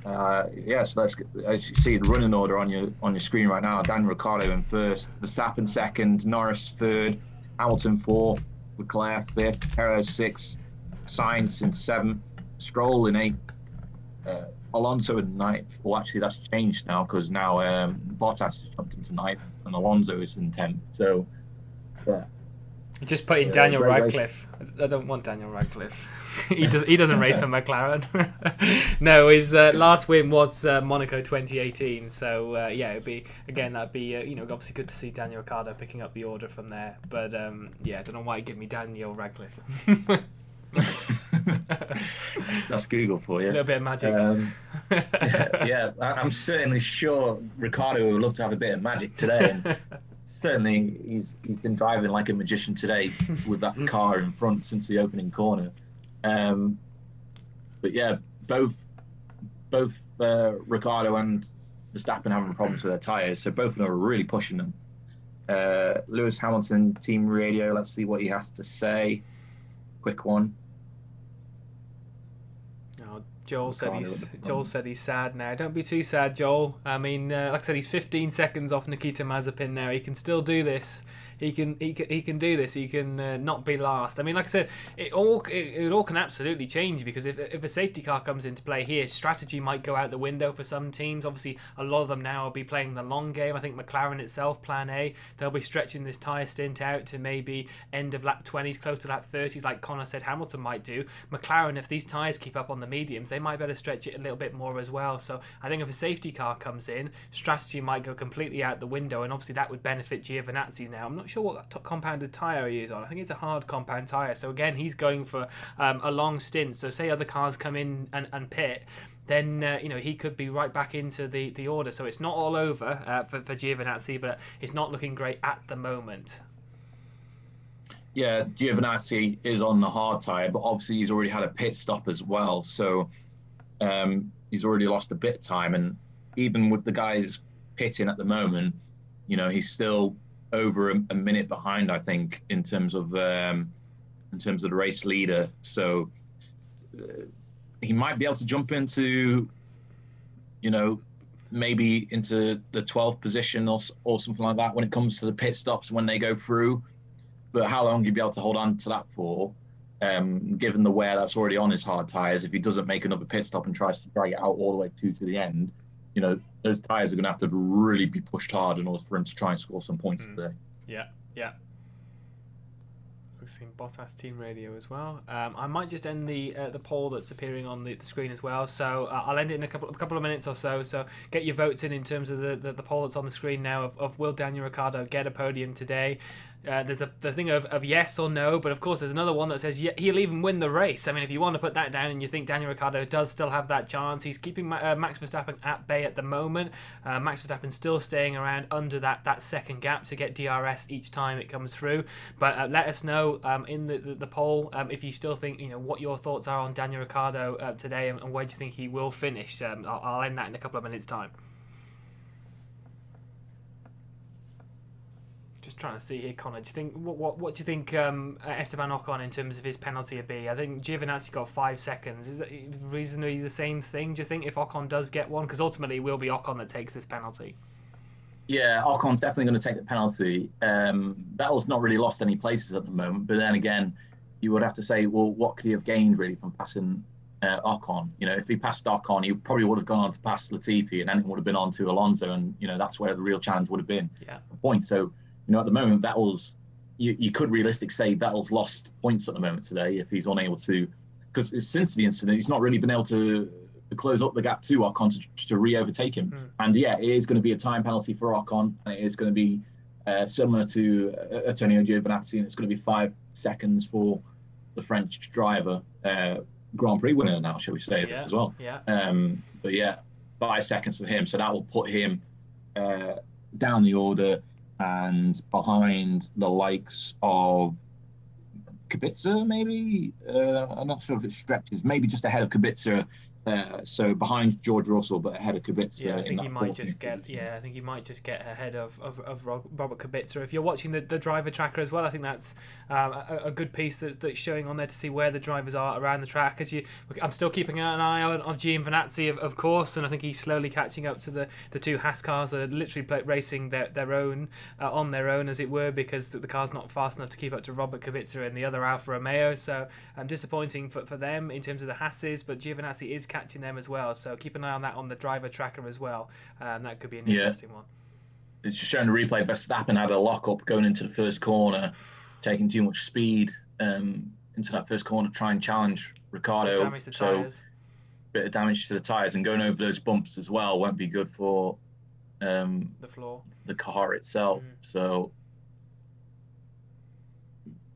So as you see the running order on your screen right now. Daniel Ricciardo in first, Verstappen second, Norris third, Hamilton fourth, Leclerc fifth, Perez sixth, Sainz in seventh, Stroll in eighth, Alonso in ninth. Well, actually that's changed now because now Bottas has jumped into ninth and Alonso is in 10th. So. Yeah. Just put in Daniel Radcliffe. I don't want Daniel Radcliffe. He doesn't race for McLaren. No, his last win was Monaco 2018. So it'd be that'd be obviously good to see Daniel Ricciardo picking up the order from there. But I don't know why you give me Daniel Radcliffe. That's Google for you. A little bit of magic. I'm certainly sure Ricciardo would love to have a bit of magic today. And certainly, he's been driving like a magician today with that car in front since the opening corner. But yeah, both Ricciardo and Verstappen having problems with their tyres, so both of them are really pushing them. Lewis Hamilton, team radio. Let's see what he has to say. Quick one. Joel said he's sad now. Don't be too sad, Joel. I mean, like I said, he's 15 seconds off Nikita Mazepin now. He can still do this. He can do this. He can not be last. I mean, like I said, it all can absolutely change because if a safety car comes into play here, strategy might go out the window for some teams. Obviously, a lot of them now will be playing the long game. I think McLaren itself, Plan A, they'll be stretching this tyre stint out to maybe end of lap 20s, close to lap 30s, like Conor said Hamilton might do. McLaren, if these tyres keep up on the mediums, they might better stretch it a little bit more as well. So I think if a safety car comes in, strategy might go completely out the window, and obviously that would benefit Giovinazzi now. I'm not not sure what compounded tyre he is on. I think it's a hard compound tyre. So again, he's going for a long stint. So say other cars come in and pit, then he could be right back into the order. So it's not all over for Giovinazzi, but it's not looking great at the moment. Yeah, Giovinazzi is on the hard tyre, but obviously he's already had a pit stop as well. So he's already lost a bit of time. And even with the guys pitting at the moment, he's still over a minute behind, I think, in terms of the race leader. So he might be able to jump into, maybe into the 12th position or something like that when it comes to the pit stops when they go through. But how long he'll be able to hold on to that for, given the wear that's already on his hard tyres, if he doesn't make another pit stop and tries to drag it out all the way to the end, those tyres are going to have to really be pushed hard in order for him to try and score some points today. Yeah. We've seen Bottas team radio as well. I might just end the poll that's appearing on the screen as well. So I'll end it in a couple of minutes or so. So get your votes in terms of the poll that's on the screen now of will Daniel Ricciardo get a podium today? There's the thing of yes or no, but of course there's another one that says he'll even win the race. I mean, if you want to put that down and you think Daniel Ricciardo does still have that chance, he's keeping Max Verstappen at bay at the moment. Max Verstappen still staying around under that second gap to get DRS each time it comes through. But let us know in the poll if you still think, what your thoughts are on Daniel Ricciardo today and where do you think he will finish. I'll end that in a couple of minutes' time. Just trying to see here, Conor. Do you think what do you think Esteban Ocon in terms of his penalty would be? I think Giovinazzi got 5 seconds. Is that reasonably the same thing? Do you think if Ocon does get one, because ultimately it will be Ocon that takes this penalty? Yeah, Ocon's definitely going to take the penalty. Vettel's not really lost any places at the moment, but then again, you would have to say, well, what could he have gained really from passing Ocon? If he passed Ocon, he probably would have gone on to pass Latifi, and then it would have been on to Alonso, and that's where the real challenge would have been. Yeah. The point. So. At the moment, Vettel's, you could realistically say Vettel's lost points at the moment today if he's unable to, because since the incident, he's not really been able to close up the gap to Ocon to re-overtake him. And yeah, it is going to be a time penalty for Ocon, and it is going to be similar to Antonio Giovinazzi, and it's going to be 5 seconds for the French driver, Grand Prix winner now, shall we say, as well. Yeah. But yeah, 5 seconds for him, so that will put him down the order and behind the likes of Kubica, maybe. I'm not sure if it stretches. Maybe just ahead of Kubica. So behind George Russell, but ahead of Kubica. Yeah, I think he might just get. Yeah, I think he might just get ahead of Robert Kubica. If you're watching the driver tracker as well, I think that's a good piece that's showing on there to see where the drivers are around the track. I'm still keeping an eye on Giovinazzi, of course, and I think he's slowly catching up to the two Haas cars that are literally racing their own on their own, as it were, because the car's not fast enough to keep up to Robert Kubica and the other Alfa Romeo. So disappointing for them in terms of the Haases, but Giovinazzi is catching them as well, so keep an eye on that on the driver tracker as well. That could be an interesting one. It's just showing the replay. Verstappen had a lock-up going into the first corner, taking too much speed into that first corner to try and challenge Ricciardo. Damage the tyres. Bit of damage to the tyres, and going over those bumps as well won't be good for the floor, the car itself. So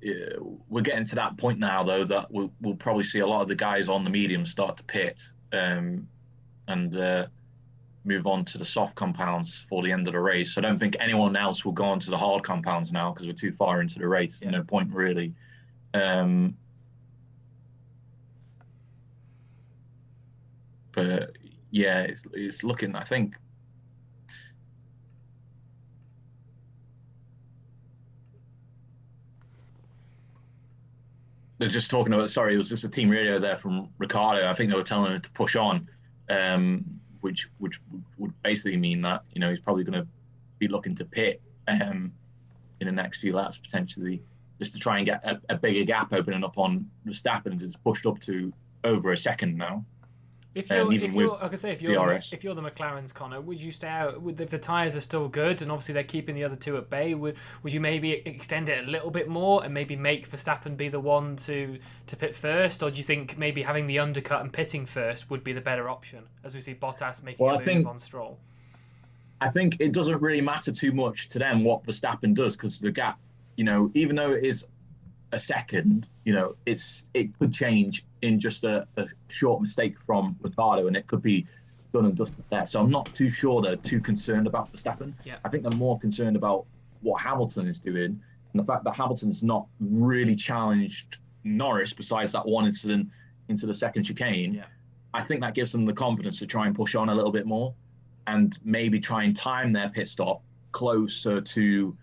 yeah, we're getting to that point now, though, that we'll probably see a lot of the guys on the medium start to pit and move on to the soft compounds for the end of the race. So I don't think anyone else will go on to the hard compounds now because we're too far into the race. Yeah. No point, really. But yeah, it's looking, I think, they're just talking about, sorry, it was just a team radio there from Ricciardo. I think they were telling him to push on, which would basically mean that, he's probably going to be looking to pit in the next few laps, potentially, just to try and get a bigger gap opening up on Verstappen. It's pushed up to over a second now. If you're the McLarens, Conor, would you stay out? If the tyres are still good and obviously they're keeping the other two at bay, would you maybe extend it a little bit more and maybe make Verstappen be the one to pit first, or do you think maybe having the undercut and pitting first would be the better option, as we see Bottas making a move on Stroll? I think it doesn't really matter too much to them what Verstappen does, because the gap even though it is a second, it could change in just a short mistake from Ricciardo, and it could be done and dusted there. So I'm not too sure they're too concerned about Verstappen. Yeah. I think they're more concerned about what Hamilton is doing and the fact that Hamilton's not really challenged Norris besides that one incident into the second chicane. Yeah. I think that gives them the confidence to try and push on a little bit more and maybe try and time their pit stop closer to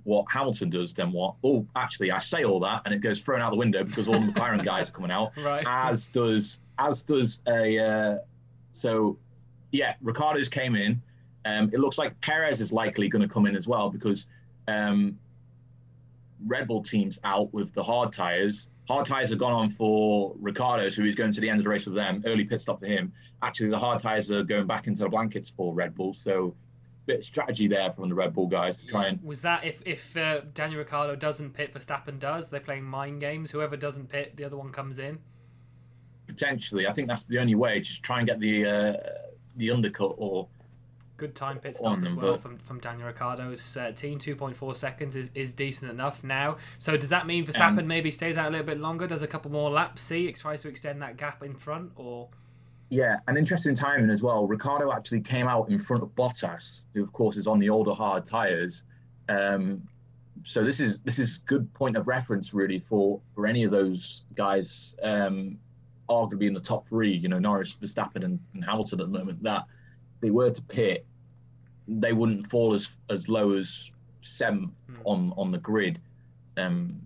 what Hamilton does than what. Oh, actually, I say all that and it goes thrown out the window because all the McLaren guys are coming out. Right. As does a. So, yeah, Ricciardo's came in. It looks like Perez is likely going to come in as well because Red Bull team's out with the hard tyres. Hard tyres have gone on for Ricciardo, so he's going to the end of the race with them. Early pit stop for him. Actually, the hard tyres are going back into the blankets for Red Bull. So, bit of strategy there from the Red Bull guys to try and. Was that if Daniel Ricciardo doesn't pit, Verstappen does? They're playing mind games. Whoever doesn't pit, the other one comes in. Potentially, I think that's the only way. Just try and get the undercut or. Good time pit stop as well from Daniel Ricciardo's team. 2.4 seconds is decent enough now. So does that mean Verstappen maybe stays out a little bit longer, does a couple more laps, see, it tries to extend that gap in front, or? Yeah, an interesting timing as well. Ricciardo actually came out in front of Bottas, who of course is on the older hard tyres. So this is good point of reference really for any of those guys arguably in the top three, Norris, Verstappen and Hamilton at the moment, that they were to pit, they wouldn't fall as low as 7th on the grid, and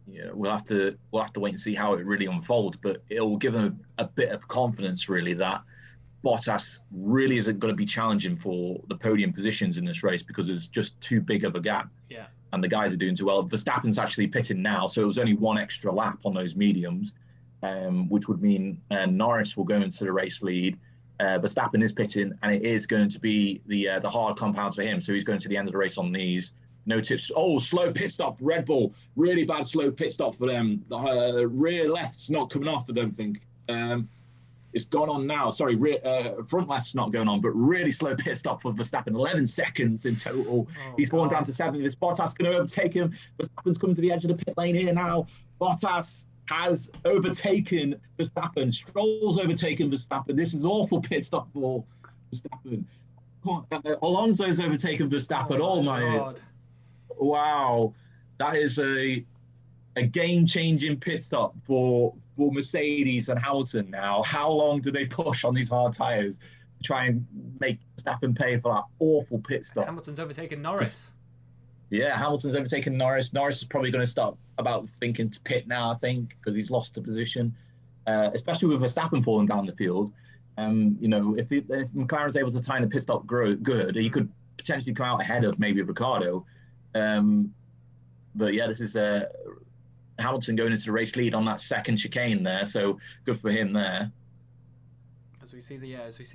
we'll have to wait and see how it really unfolds. But it will give them a bit of confidence really that Bottas really isn't going to be challenging for the podium positions in this race because there's just too big of a gap. Yeah, and the guys are doing too well. Verstappen's actually pitting now, so it was only one extra lap on those mediums, which would mean Norris will go into the race lead. Verstappen is pitting, and it is going to be the hard compounds for him. So he's going to the end of the race on these. No tips. Oh, slow pit stop, Red Bull. Really bad slow pit stop for them. The rear left's not coming off, I don't think. It's gone on now. Sorry, front left's not going on, but really slow pit stop for Verstappen. 11 seconds in total. He's fallen down to 7th. Is Bottas going to overtake him? Verstappen's coming to the edge of the pit lane here now. Bottas has overtaken Verstappen. Stroll's overtaken Verstappen. This is awful pit stop for Verstappen. Alonso's overtaken Verstappen. Oh my God. Wow. That is a game-changing pit stop for Mercedes and Hamilton now. How long do they push on these hard tyres to try and make Verstappen pay for that awful pit stop? Hamilton's overtaken Norris. Yeah, Hamilton's overtaken Norris. Norris is probably going to start about thinking to pit now, I think, because he's lost the position, especially with Verstappen falling down the field. If McLaren's able to time the pit stop good, he could potentially come out ahead of maybe Ricciardo. But yeah, this is Hamilton going into the race lead on that second chicane there, so good for him there. As we see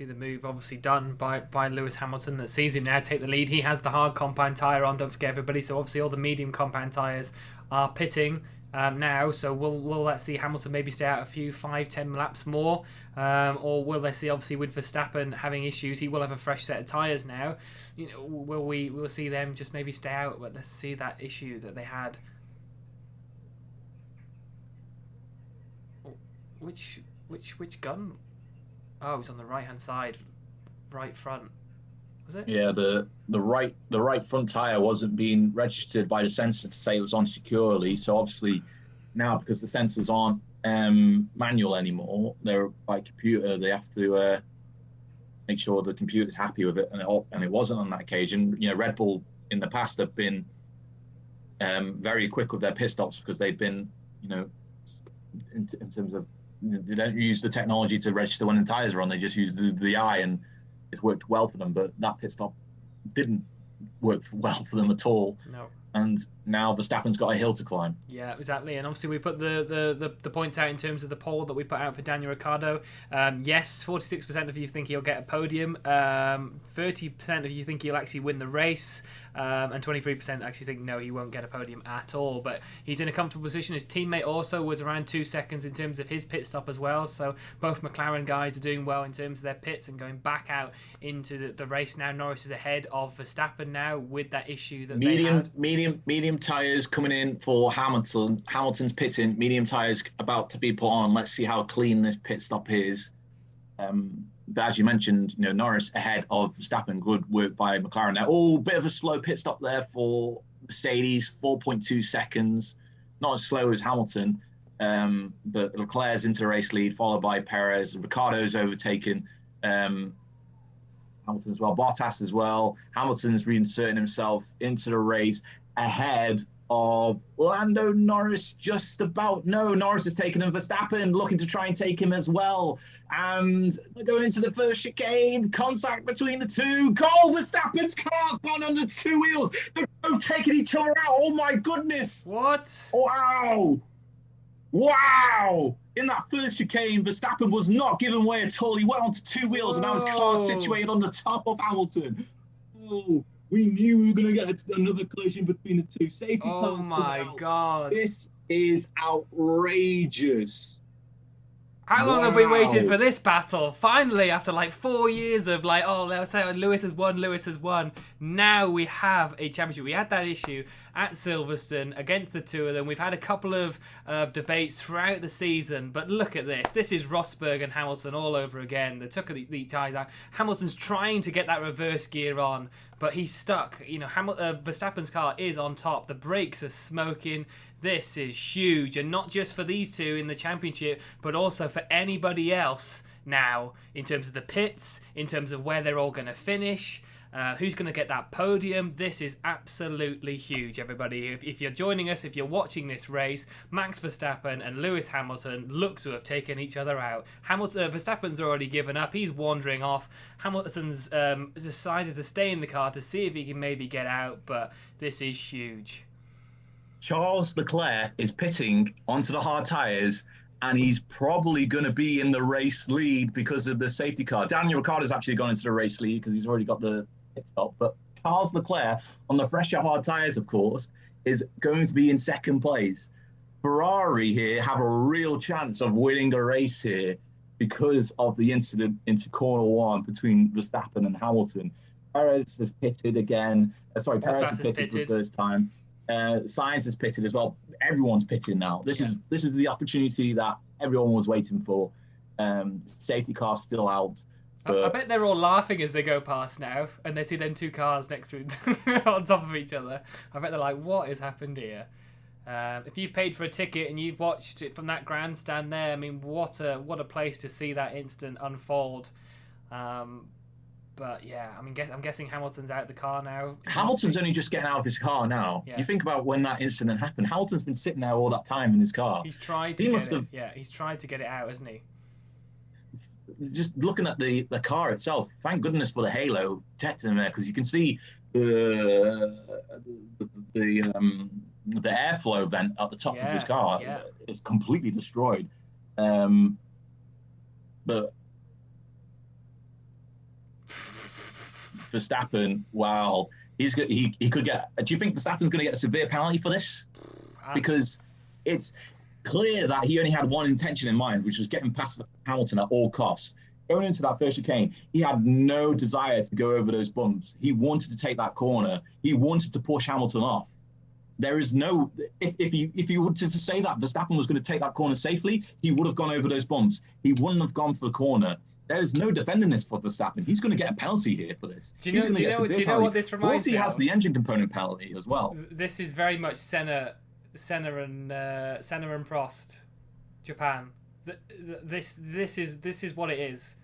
the move obviously done by Lewis Hamilton that sees him now take the lead. He has the hard compound tyre on, don't forget everybody, so obviously all the medium compound tyres are pitting now, so will that see Hamilton maybe stay out a few 5-10 laps more, or will they see, obviously with Verstappen having issues, he will have a fresh set of tyres now, we'll see them just maybe stay out, but let's see that issue that they had. Which gun? Oh, it was on the right hand side, right front. Was it? Yeah, the right front tire wasn't being registered by the sensor to say it was on securely. So obviously now, because the sensors aren't manual anymore, they're by computer. They have to make sure the computer's happy with it, and it wasn't on that occasion. Red Bull in the past have been very quick with their pit stops because they've been, in terms of. They don't use the technology to register when the tyres are on. They just use the eye, and it's worked well for them. But that pit stop didn't work well for them at all. No. And now Verstappen's got a hill to climb. Yeah, exactly. And obviously we put the points out in terms of the poll that we put out for Daniel Ricciardo. Yes, 46% of you think he'll get a podium. 30% of you think he'll actually win the race. And 23% actually think no, he won't get a podium at all. But he's in a comfortable position. His teammate also was around 2 seconds in terms of his pit stop as well. So both McLaren guys are doing well in terms of their pits and going back out into the race now. Norris is ahead of Verstappen now with that issue that they had. Medium tyres coming in for Hamilton. Hamilton's pitting. Medium tyres about to be put on. Let's see how clean this pit stop is. But as you mentioned, Norris ahead of Verstappen. Good work by McLaren there. Oh, bit of a slow pit stop there for Mercedes. 4.2 seconds. Not as slow as Hamilton. But Leclerc's into the race lead, followed by Perez. Ricciardo's overtaken Hamilton as well. Bottas as well. Hamilton's reinserting himself into the race ahead of Lando Norris. Just about. No, Norris is taking him. Verstappen looking to try and take him as well. And they're going into the first chicane. Contact between the two. Goal! Verstappen's car's gone under 2 wheels. They're both taking each other out. Oh my goodness. What? Wow. Wow. In that first chicane, Verstappen was not giving way at all. He went onto 2 wheels and now his car's situated on the top of Hamilton. Oh, we knew we were going to get another collision between the two. Safety cars. Oh my God. This is outrageous. How long have we waited for this battle? Finally, after like 4 years of like, oh, let's say Lewis has won. Now we have a championship. We had that issue at Silverstone against the two of them. We've had a couple of debates throughout the season, but look at this. This is Rosberg and Hamilton all over again. They took the ties out. Hamilton's trying to get that reverse gear on, but he's stuck. Verstappen's car is on top. The brakes are smoking. This is huge, and not just for these two in the championship, but also for anybody else now in terms of the pits, in terms of where they're all going to finish, who's going to get that podium. This is absolutely huge, everybody. If you're joining us, if you're watching this race, Max Verstappen and Lewis Hamilton look to have taken each other out. Verstappen's already given up. He's wandering off. Hamilton's decided to stay in the car to see if he can maybe get out, but this is huge. Charles Leclerc is pitting onto the hard tyres, and he's probably going to be in the race lead because of the safety car. Daniel Ricciardo's actually gone into the race lead because he's already got the pit stop. But Charles Leclerc, on the fresher hard tyres, of course, is going to be in second place. Ferrari here have a real chance of winning the race here because of the incident into corner one between Verstappen and Hamilton. Perez has pitted again. Perez has pitted for the first time. Sainz is pitted as well. Everyone's pitting now. This is the opportunity that everyone was waiting for. Safety car still out. I bet they're all laughing as they go past now, and they see them two cars next to on top of each other. I bet they're like, "What has happened here?" If you've paid for a ticket and you've watched it from that grandstand there, I mean, what a place to see that instant unfold. But yeah, I mean, I'm guessing Hamilton's out the car now. Hamilton's only just getting out of his car now. Yeah. You think about when that incident happened. Hamilton's been sitting there all that time in his car. He's tried to get it. Yeah, he's tried to get it out, hasn't he? Just looking at the car itself, thank goodness for the halo protecting him there, because you can see the airflow vent at the top of his car. Yeah. It's completely destroyed. But Verstappen, wow, he could get. Do you think Verstappen's going to get a severe penalty for this? Because it's clear that he only had one intention in mind, which was getting past Hamilton at all costs. Going into that first chicane, he had no desire to go over those bumps. He wanted to take that corner. He wanted to push Hamilton off. There is no. If you were to say that Verstappen was going to take that corner safely, he would have gone over those bumps. He wouldn't have gone for the corner. There is no defending this for Verstappen. He's going to get a penalty here for this. Do you know what this reminds me of? Plus, he has the engine component penalty as well. This is very much Senna and Prost, Japan. This is what it is,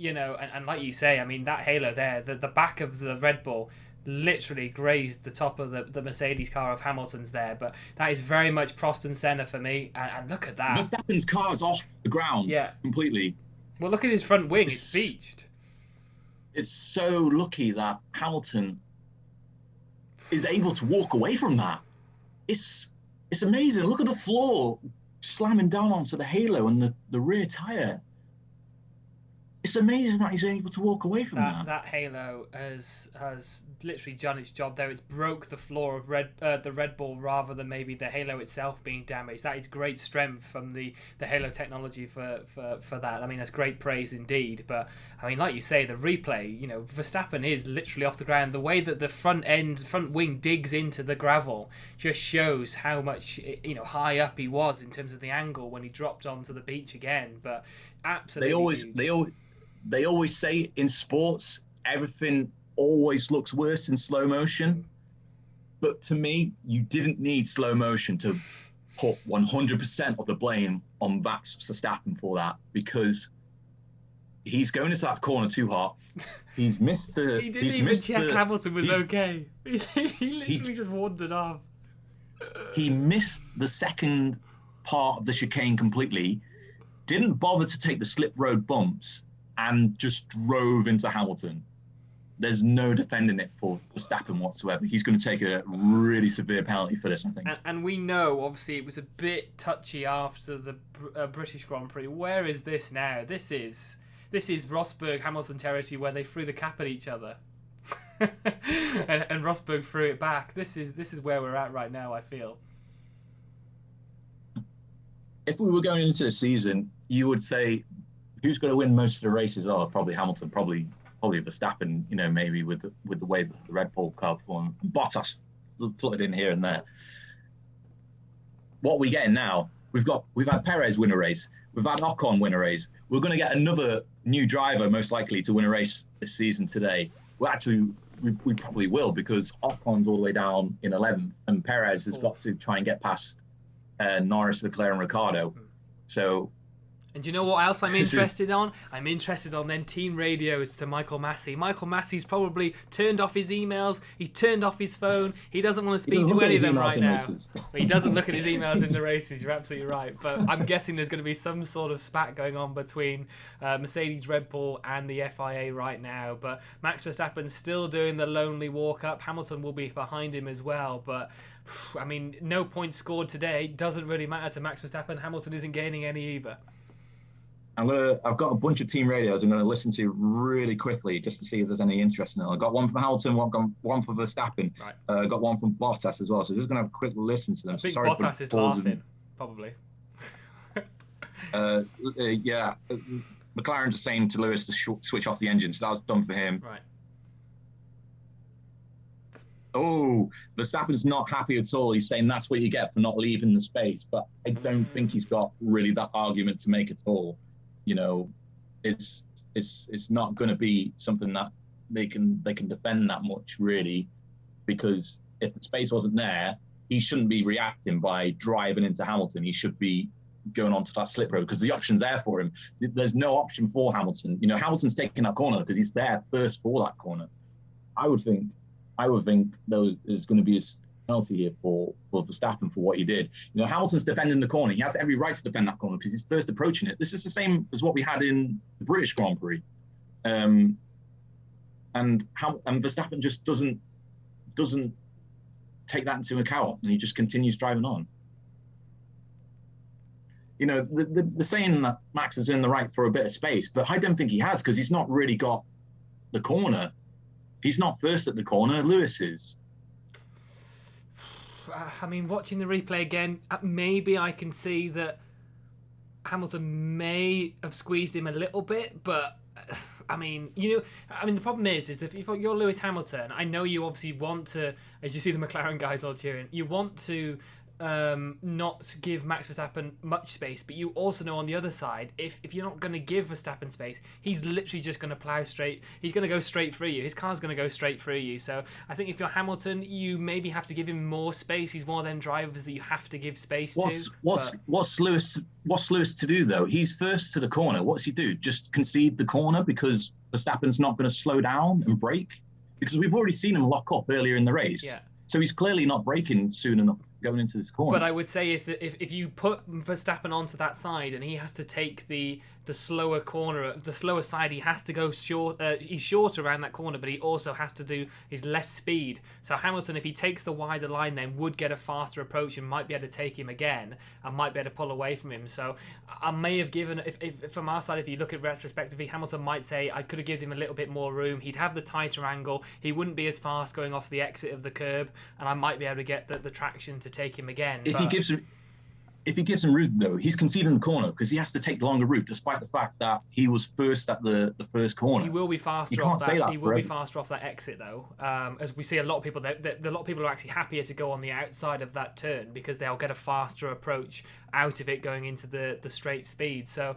and like you say, I mean, that halo there, the back of the Red Bull literally grazed the top of the Mercedes car of Hamilton's there, but that is very much Prost and Senna for me. And look at that. Verstappen's car is off the ground completely. Well, look at his front wing. It's beached. It's so lucky that Hamilton is able to walk away from that. it's amazing. Look at the floor slamming down onto the halo and the rear tire. It's amazing that he's able to walk away from that. That halo has literally done its job there. It's broke the floor of the Red Bull rather than maybe the halo itself being damaged. That is great strength from the halo technology for that. I mean, that's great praise indeed. But I mean, like you say, the replay, you know, Verstappen is literally off the ground. The way that the front wing digs into the gravel just shows how much, you know, high up he was in terms of the angle when he dropped onto the beach again. But absolutely, they always say in sports, everything always looks worse in slow motion. But to me, you didn't need slow motion to put 100% of the blame on Max Verstappen for that, because he's going into that corner too hard. He's missed the... He didn't even check Hamilton was okay. He literally just wandered off. He missed the second part of the chicane completely, didn't bother to take the slip road bumps, and just drove into Hamilton. There's no defending it for Verstappen whatsoever. He's going to take a really severe penalty for this, I think. And we know, obviously, it was a bit touchy after the British Grand Prix. Where is this now? This is Rosberg-Hamilton territory where they threw the cap at each other. and Rosberg threw it back. This is where we're at right now, I feel. If we were going into the season, you would say, who's going to win most of the races? Oh, probably Hamilton, probably Verstappen, you know, maybe with the way the Red Bull car performed. Bottas plotted in here and there. What are we getting now? We've had Perez win a race. We've had Ocon win a race. We're going to get another new driver, most likely, to win a race this season today. Well, actually, we probably will, because Ocon's all the way down in 11th, and Perez has got to try and get past Norris, Leclerc, and Ricciardo. So. And do you know what else I'm interested on? I'm interested on then team radios to Michael Massey. Michael Massey's probably turned off his emails. He's turned off his phone. He doesn't want to speak to any of them right now. He doesn't look at his emails in the races. You're absolutely right. But I'm guessing there's going to be some sort of spat going on between Mercedes, Red Bull and the FIA right now. But Max Verstappen's still doing the lonely walk up. Hamilton will be behind him as well. But I mean, no points scored today. Doesn't really matter to Max Verstappen. Hamilton isn't gaining any either. I've got a bunch of team radios I'm going to listen to really quickly just to see if there's any interest in it. I've got one from Hamilton, one for Verstappen. Right. Got one from Bottas as well. So just going to have a quick listen to them. I think Bottas is laughing, probably. Yeah. McLaren just saying to Lewis to switch off the engine. So that was done for him. Right. Oh, Verstappen's not happy at all. He's saying that's what you get for not leaving the space. But I don't think he's got really that argument to make at all. You know, it's not going to be something that they can defend that much, really, because if the space wasn't there, he shouldn't be reacting by driving into Hamilton. He should be going onto that slip road because the option's there for him. There's no option for Hamilton. You know, Hamilton's taking that corner because he's there first for that corner. I would think there's going to be a penalty here for Verstappen for what he did. You know, Hamilton's defending the corner. He has every right to defend that corner because he's first approaching it. This is the same as what we had in the British Grand Prix. And Verstappen just doesn't take that into account, and he just continues driving on. You know, the saying that Max is in the right for a bit of space, but I don't think he has, because he's not really got the corner. He's not first at the corner. Lewis is. I mean, watching the replay again, maybe I can see that Hamilton may have squeezed him a little bit, but I mean, the problem is that if you're Lewis Hamilton, I know you obviously want to, as you see the McLaren guys all cheering, you want to not give Max Verstappen much space, but you also know on the other side, if you're not going to give Verstappen space, he's literally just going to plow straight. He's going to go straight through you. His car's going to go straight through you. So I think if you're Hamilton, you maybe have to give him more space. He's one of them drivers that you have to give space to. What's Lewis to do though? He's first to the corner. What's he do? Just concede the corner because Verstappen's not going to slow down and brake? Because we've already seen him lock up earlier in the race. Yeah. So he's clearly not braking soon enough going into this corner. But I would say is that if you put Verstappen onto that side and he has to take the slower corner, the slower side, he has to go short. He's short around that corner, but he also has to do his less speed. So Hamilton, if he takes the wider line, then would get a faster approach and might be able to take him again and might be able to pull away from him. So I may have given, if from our side, if you look at retrospectively, Hamilton might say I could have given him a little bit more room. He'd have the tighter angle. He wouldn't be as fast going off the exit of the curb, and I might be able to get the traction to take him again. If he gives him route, though, he's conceding the corner because he has to take the longer route, despite the fact that he was first at the first corner. He will be faster off that. He will be faster off that exit, though. As we see a lot of people, a lot of people are actually happier to go on the outside of that turn because they'll get a faster approach out of it going into the straight speed. So,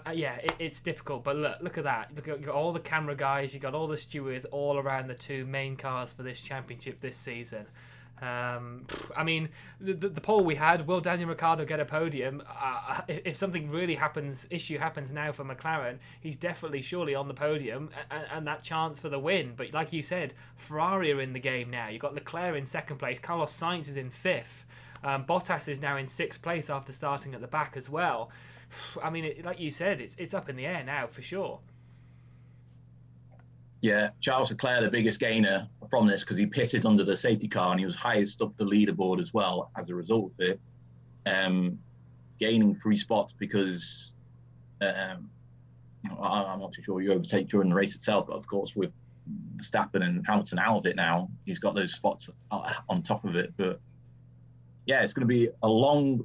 it's difficult. But look at that. Look at all the camera guys. You got all the stewards all around the two main cars for this championship this season. I mean, the poll we had, will Daniel Ricciardo get a podium? If something really issue happens now for McLaren, he's definitely surely on the podium and that chance for the win. But like you said, Ferrari are in the game now. You've got Leclerc in second place. Carlos Sainz is in fifth. Bottas is now in sixth place after starting at the back as well. I mean, like you said, it's up in the air now for sure. Yeah, Charles Leclerc, the biggest gainer from this because he pitted under the safety car and he was highest up the leaderboard as well as a result of it, gaining 3 spots because I'm not too sure you overtake during the race itself, but of course with Verstappen and Hamilton out of it now, he's got those spots on top of it. But yeah, it's going to be a long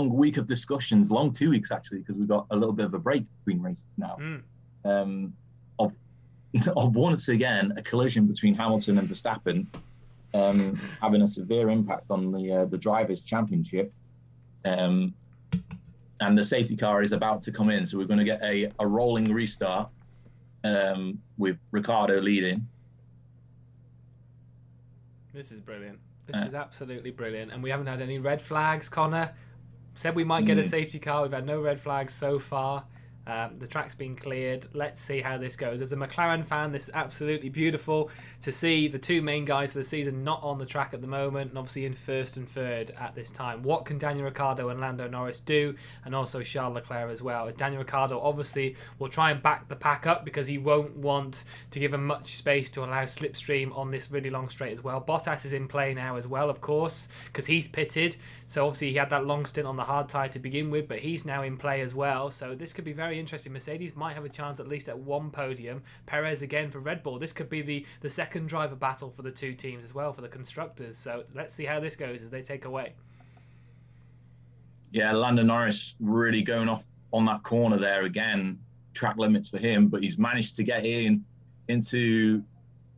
week of discussions, long 2 weeks actually, because we've got a little bit of a break between races now. Of once again a collision between Hamilton and Verstappen, having a severe impact on the drivers' championship, and the safety car is about to come in, so we're going to get a rolling restart with Ricciardo leading. This is brilliant. This is absolutely brilliant, and we haven't had any red flags. Conor said we might get a safety car. We've had no red flags so far. The track's been cleared. Let's see how this goes. As a McLaren fan, this is absolutely beautiful to see the two main guys of the season not on the track at the moment, and obviously in first and third at this time. What can Daniel Ricciardo and Lando Norris do? And also Charles Leclerc as well. As Daniel Ricciardo obviously will try and back the pack up because he won't want to give him much space to allow slipstream on this really long straight as well. Bottas is in play now as well, of course, because he's pitted. So obviously he had that long stint on the hard tyre to begin with, but he's now in play as well. So this could be very interesting. Mercedes might have a chance at least at one podium. Perez again for Red Bull. This could be the second driver battle for the two teams as well, for the constructors. So let's see how this goes as they take away. Yeah, Lando Norris really going off on that corner there again. Track limits for him, but he's managed to get into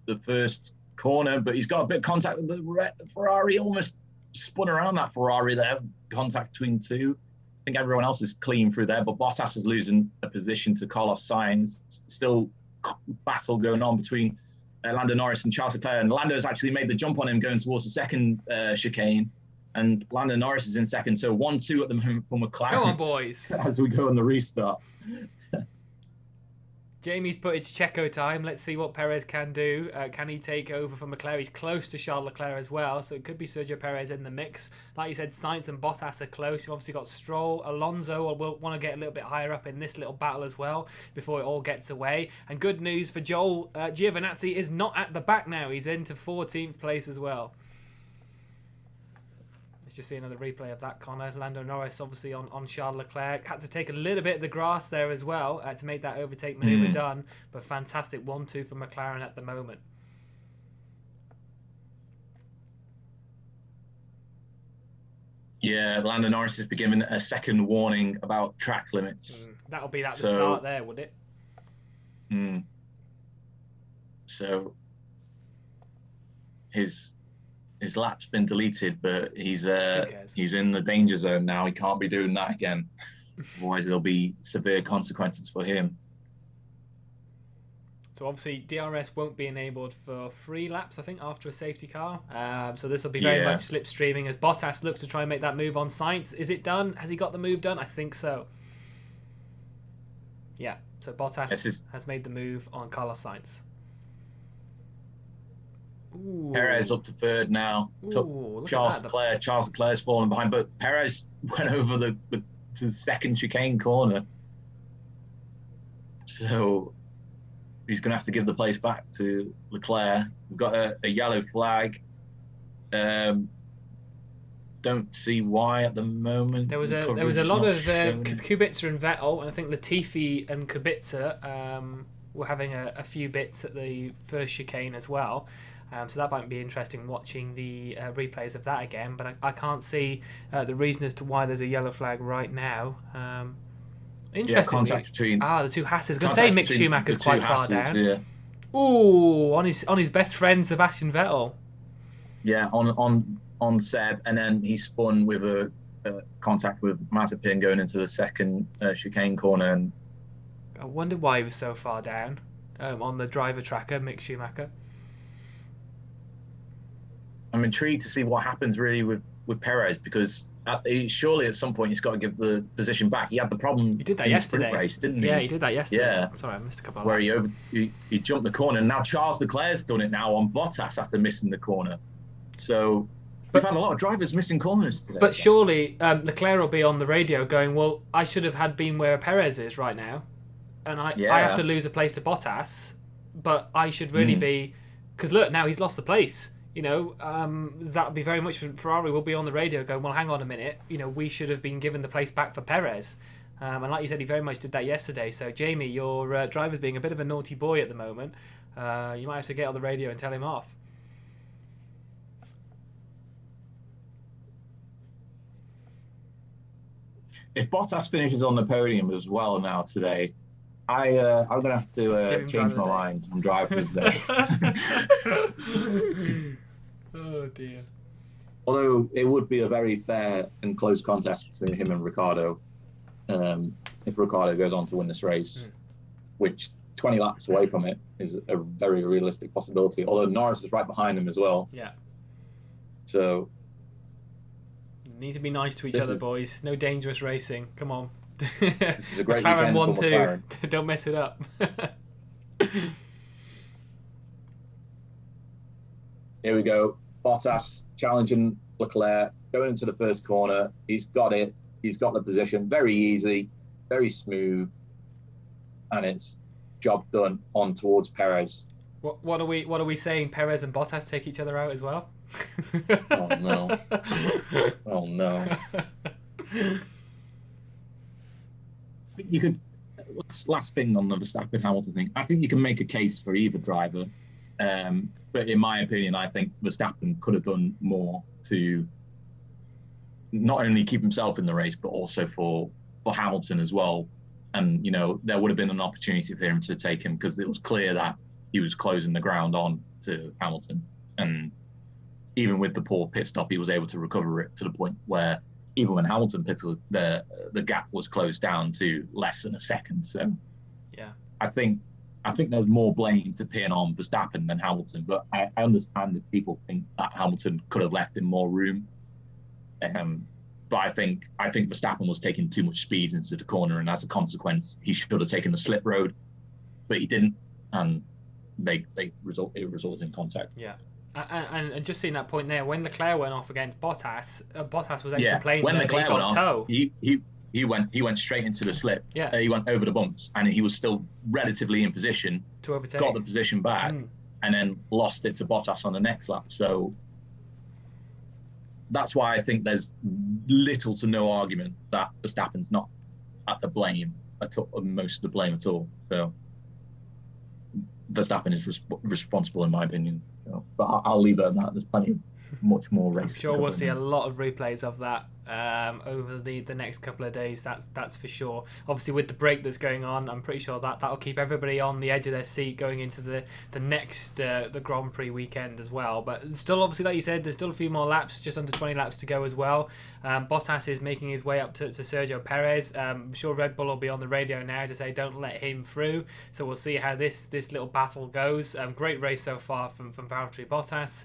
the first corner, but he's got a bit of contact with the Ferrari, almost spun around that Ferrari there. Contact between two. I think everyone else is clean through there, but Bottas is losing a position to Carlos Sainz. Still battle going on between Lando Norris and Charles Leclerc, and Lando's actually made the jump on him going towards the second chicane, and Lando Norris is in second. So 1-2 at the moment for McLaren. Come on, boys. As we go on the restart. Jamie's put it's Checo time. Let's see what Perez can do. Can he take over from Leclerc? He's close to Charles Leclerc as well, so it could be Sergio Perez in the mix. Like you said, Sainz and Bottas are close. You've obviously got Stroll. Alonso will want to get a little bit higher up in this little battle as well before it all gets away. And good news for Joel, Giovinazzi is not at the back now. He's into 14th place as well. Let's just see another replay of that, Conor. Lando Norris obviously on Charles Leclerc. Had to take a little bit of the grass there as well to make that overtake manoeuvre done. But fantastic 1-2 for McLaren at the moment. Yeah, Lando Norris has been given a second warning about track limits. That'll be the start there, would it? So his lap's been deleted, but he's in the danger zone now. He can't be doing that again. Otherwise, there'll be severe consequences for him. So obviously, DRS won't be enabled for 3 laps, I think, after a safety car. So this will be very much slipstreaming as Bottas looks to try and make that move on Sainz. Is it done? Has he got the move done? I think so. Yeah, so Bottas has made the move on Carlos Sainz. Ooh. Perez up to third now. Took Look Charles at that. Leclerc. Charles Leclerc's fallen behind, but Perez went over to the second chicane corner. So he's going to have to give the place back to Leclerc. We've got a yellow flag. Don't see why at the moment. There was a lot of Kubica and Vettel, and I think Latifi and Kubica were having a few bits at the first chicane as well. So that might be interesting watching the replays of that again. But I can't see the reason as to why there's a yellow flag right now. Interesting. Contact between the two Hasses. I was going to say Mick Schumacher's quite far down. Yeah. Ooh, on his best friend Sebastian Vettel. Yeah, on Seb, and then he spun with a contact with Mazepin going into the second chicane corner. And I wonder why he was so far down on the driver tracker, Mick Schumacher. I'm intrigued to see what happens really with Perez, because surely at some point he's got to give the position back. He had the problem. He did that in yesterday. The sprint race, didn't he? Yeah, he did that yesterday. Yeah. I'm sorry, I missed a couple of where laps. he jumped the corner, and now Charles Leclerc's done it now on Bottas after missing the corner. So we've had a lot of drivers missing corners today. But surely Leclerc will be on the radio going, well, I should have been where Perez is right now, and I have to lose a place to Bottas, but I should really be, because look, now he's lost the place. You know, that would be very much Ferrari will be on the radio going, well, hang on a minute, you know, we should have been given the place back for Perez. And like you said, he very much did that yesterday. So, Jamie, your driver's being a bit of a naughty boy at the moment. You might have to get on the radio and tell him off. If Bottas finishes on the podium as well now today, I'm going to have to change my mind on driver of the day. Oh, dear. Although it would be a very fair and close contest between him and Ricciardo if Ricciardo goes on to win this race, which 20 laps away from it is a very realistic possibility. Although Norris is right behind him as well. Yeah. So you need to be nice to each other, boys. No dangerous racing. Come on. This is a great McLaren weekend for McLaren. Don't mess it up. Here we go. Bottas challenging Leclerc, going into the first corner. He's got it. He's got the position. Very easy, very smooth, and it's job done on towards Perez. What are we saying? Perez and Bottas take each other out as well? Oh no! Oh no! You could. Last thing on the Verstappen Hamilton thing. I think you can make a case for either driver. But in my opinion, I think Verstappen could have done more to not only keep himself in the race, but also for Hamilton as well. And, you know, there would have been an opportunity for him to take him, because it was clear that he was closing the ground on to Hamilton. And even with the poor pit stop, he was able to recover it to the point where even when Hamilton picked the gap was closed down to less than a second. So yeah, I think there's more blame to pin on Verstappen than Hamilton, but I understand that people think that Hamilton could have left him more room. But I think Verstappen was taking too much speed into the corner, and as a consequence, he should have taken the slip road, but he didn't, and it resulted in contact. Yeah. And just seeing that point there, when Leclerc went off against Bottas, Bottas was then complaining when that Leclerc he got went toe. Off, he went straight into the slip. Yeah. He went over the bumps, and he was still relatively in position to overtake. Got the position back, and then lost it to Bottas on the next lap. So that's why I think there's little to no argument that Verstappen's not at the blame at all, most of the blame at all. So Verstappen is responsible, in my opinion. So, but I'll leave it at that. There's plenty of much more race. I'm sure we'll see a lot of replays of that over the next couple of days. That's for sure. Obviously, with the break that's going on, I'm pretty sure that'll keep everybody on the edge of their seat going into the next the Grand Prix weekend as well. But still, obviously, like you said, there's still a few more laps, just under 20 laps to go as well. Bottas is making his way up to Sergio Perez. I'm sure Red Bull will be on the radio now to say don't let him through. So we'll see how this little battle goes. Great race so far from Valtteri Bottas.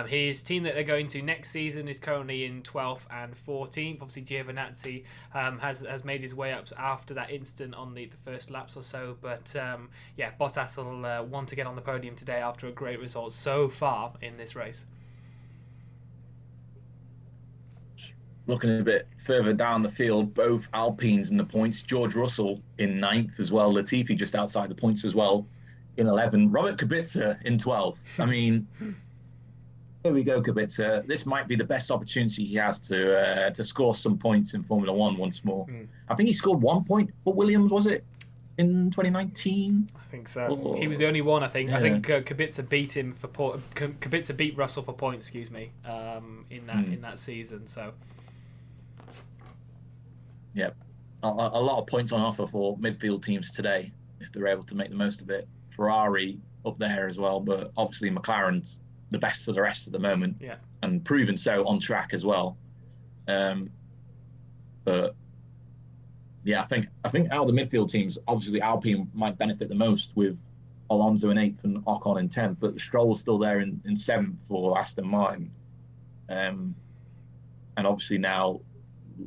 His team that they're going to next season is currently in 12th and 14th. 14th. Obviously, Giovinazzi has made his way up after that incident on the first laps or so. But yeah, Bottas will want to get on the podium today after a great result so far in this race. Looking a bit further down the field, both Alpines in the points. George Russell in 9th as well. Latifi just outside the points as well in 11. Robert Kubica in 12th. I mean, here we go, Kubica. This might be the best opportunity he has to score some points in Formula One once more. I think he scored 1 point for Williams, was it, in 2019? I think so. He was the only one, I think. Yeah. I think Kubica beat him for Kubica beat Russell for points, excuse me, in that season. So. Yep. A lot of points on offer for midfield teams today if they're able to make the most of it. Ferrari up there as well, but obviously McLaren's the best of the rest at the moment, and proven so on track as well. But yeah, I think out of the midfield teams, obviously Alpine might benefit the most with Alonso in 8th and Ocon in 10th, but Stroll's still there in 7th for Aston Martin. And obviously now,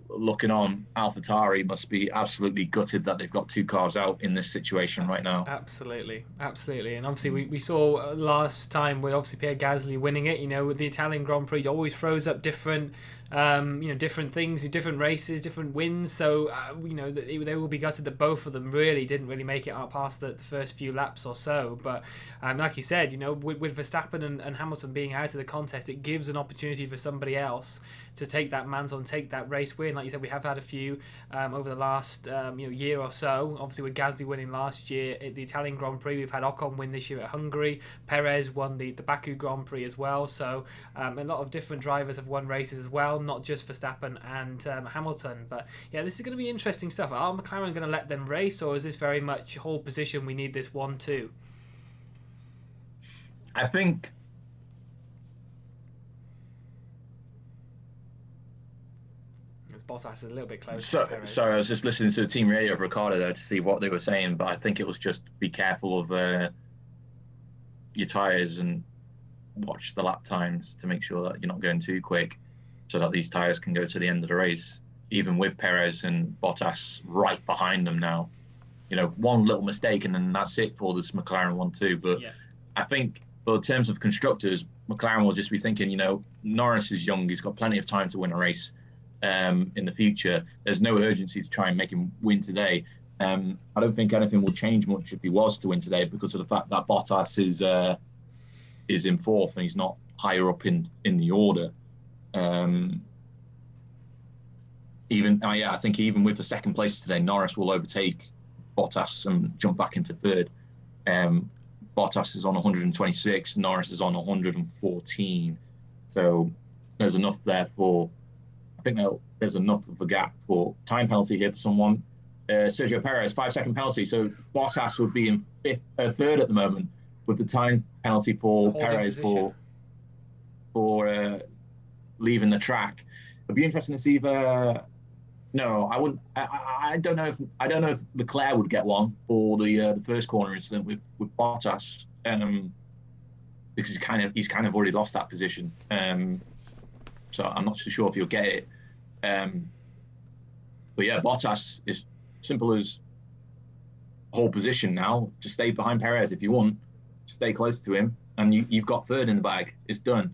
looking on, AlphaTauri must be absolutely gutted that they've got 2 cars out in this situation right now. Absolutely. And obviously we saw last time with obviously Pierre Gasly winning it, with the Italian Grand Prix, always throws up different different things, different races, different wins. So, they will be gutted that both of them didn't really make it out past the first few laps or so. But like you said, with Verstappen and Hamilton being out of the contest, it gives an opportunity for somebody else to take that mantle and take that race win. Like you said, we have had a few over the last year or so. Obviously, with Gasly winning last year at the Italian Grand Prix, we've had Ocon win this year at Hungary. Perez won the Baku Grand Prix as well. So a lot of different drivers have won races as well, not just Verstappen and Hamilton. But yeah, this is going to be interesting stuff. Are McLaren going to let them race, or is this very much whole position? We need this 1-2. I think. Bottas is a little bit closer. Sorry, I was just listening to the team radio of Ricciardo there to see what they were saying, but I think it was just be careful of your tyres and watch the lap times to make sure that you're not going too quick, so that these tyres can go to the end of the race. Even with Perez and Bottas right behind them now, one little mistake and then that's it for this McLaren 1-2. But I think, well, in terms of constructors, McLaren will just be thinking, Norris is young, he's got plenty of time to win a race. In the future, there's no urgency to try and make him win today. I don't think anything will change much if he was to win today, because of the fact that Bottas is in 4th and he's not higher up in the order. I think even with the 2nd place today, Norris will overtake Bottas and jump back into 3rd. Bottas is on 126, Norris is on 114. So there's enough there for. I think there's enough of a gap for time penalty here for someone. Sergio Perez, 5-second penalty. So Bottas would be in 3rd at the moment with the time penalty for Perez for leaving the track. It'd be interesting to see if. No, I wouldn't. I don't know if Leclerc would get one for the first corner incident with Bottas, because he's kind of already lost that position. So I'm not too sure if he'll get it. But yeah, Bottas is simple as whole position now. Just stay behind Perez if you want. Stay close to him, and you've got 3rd in the bag. It's done.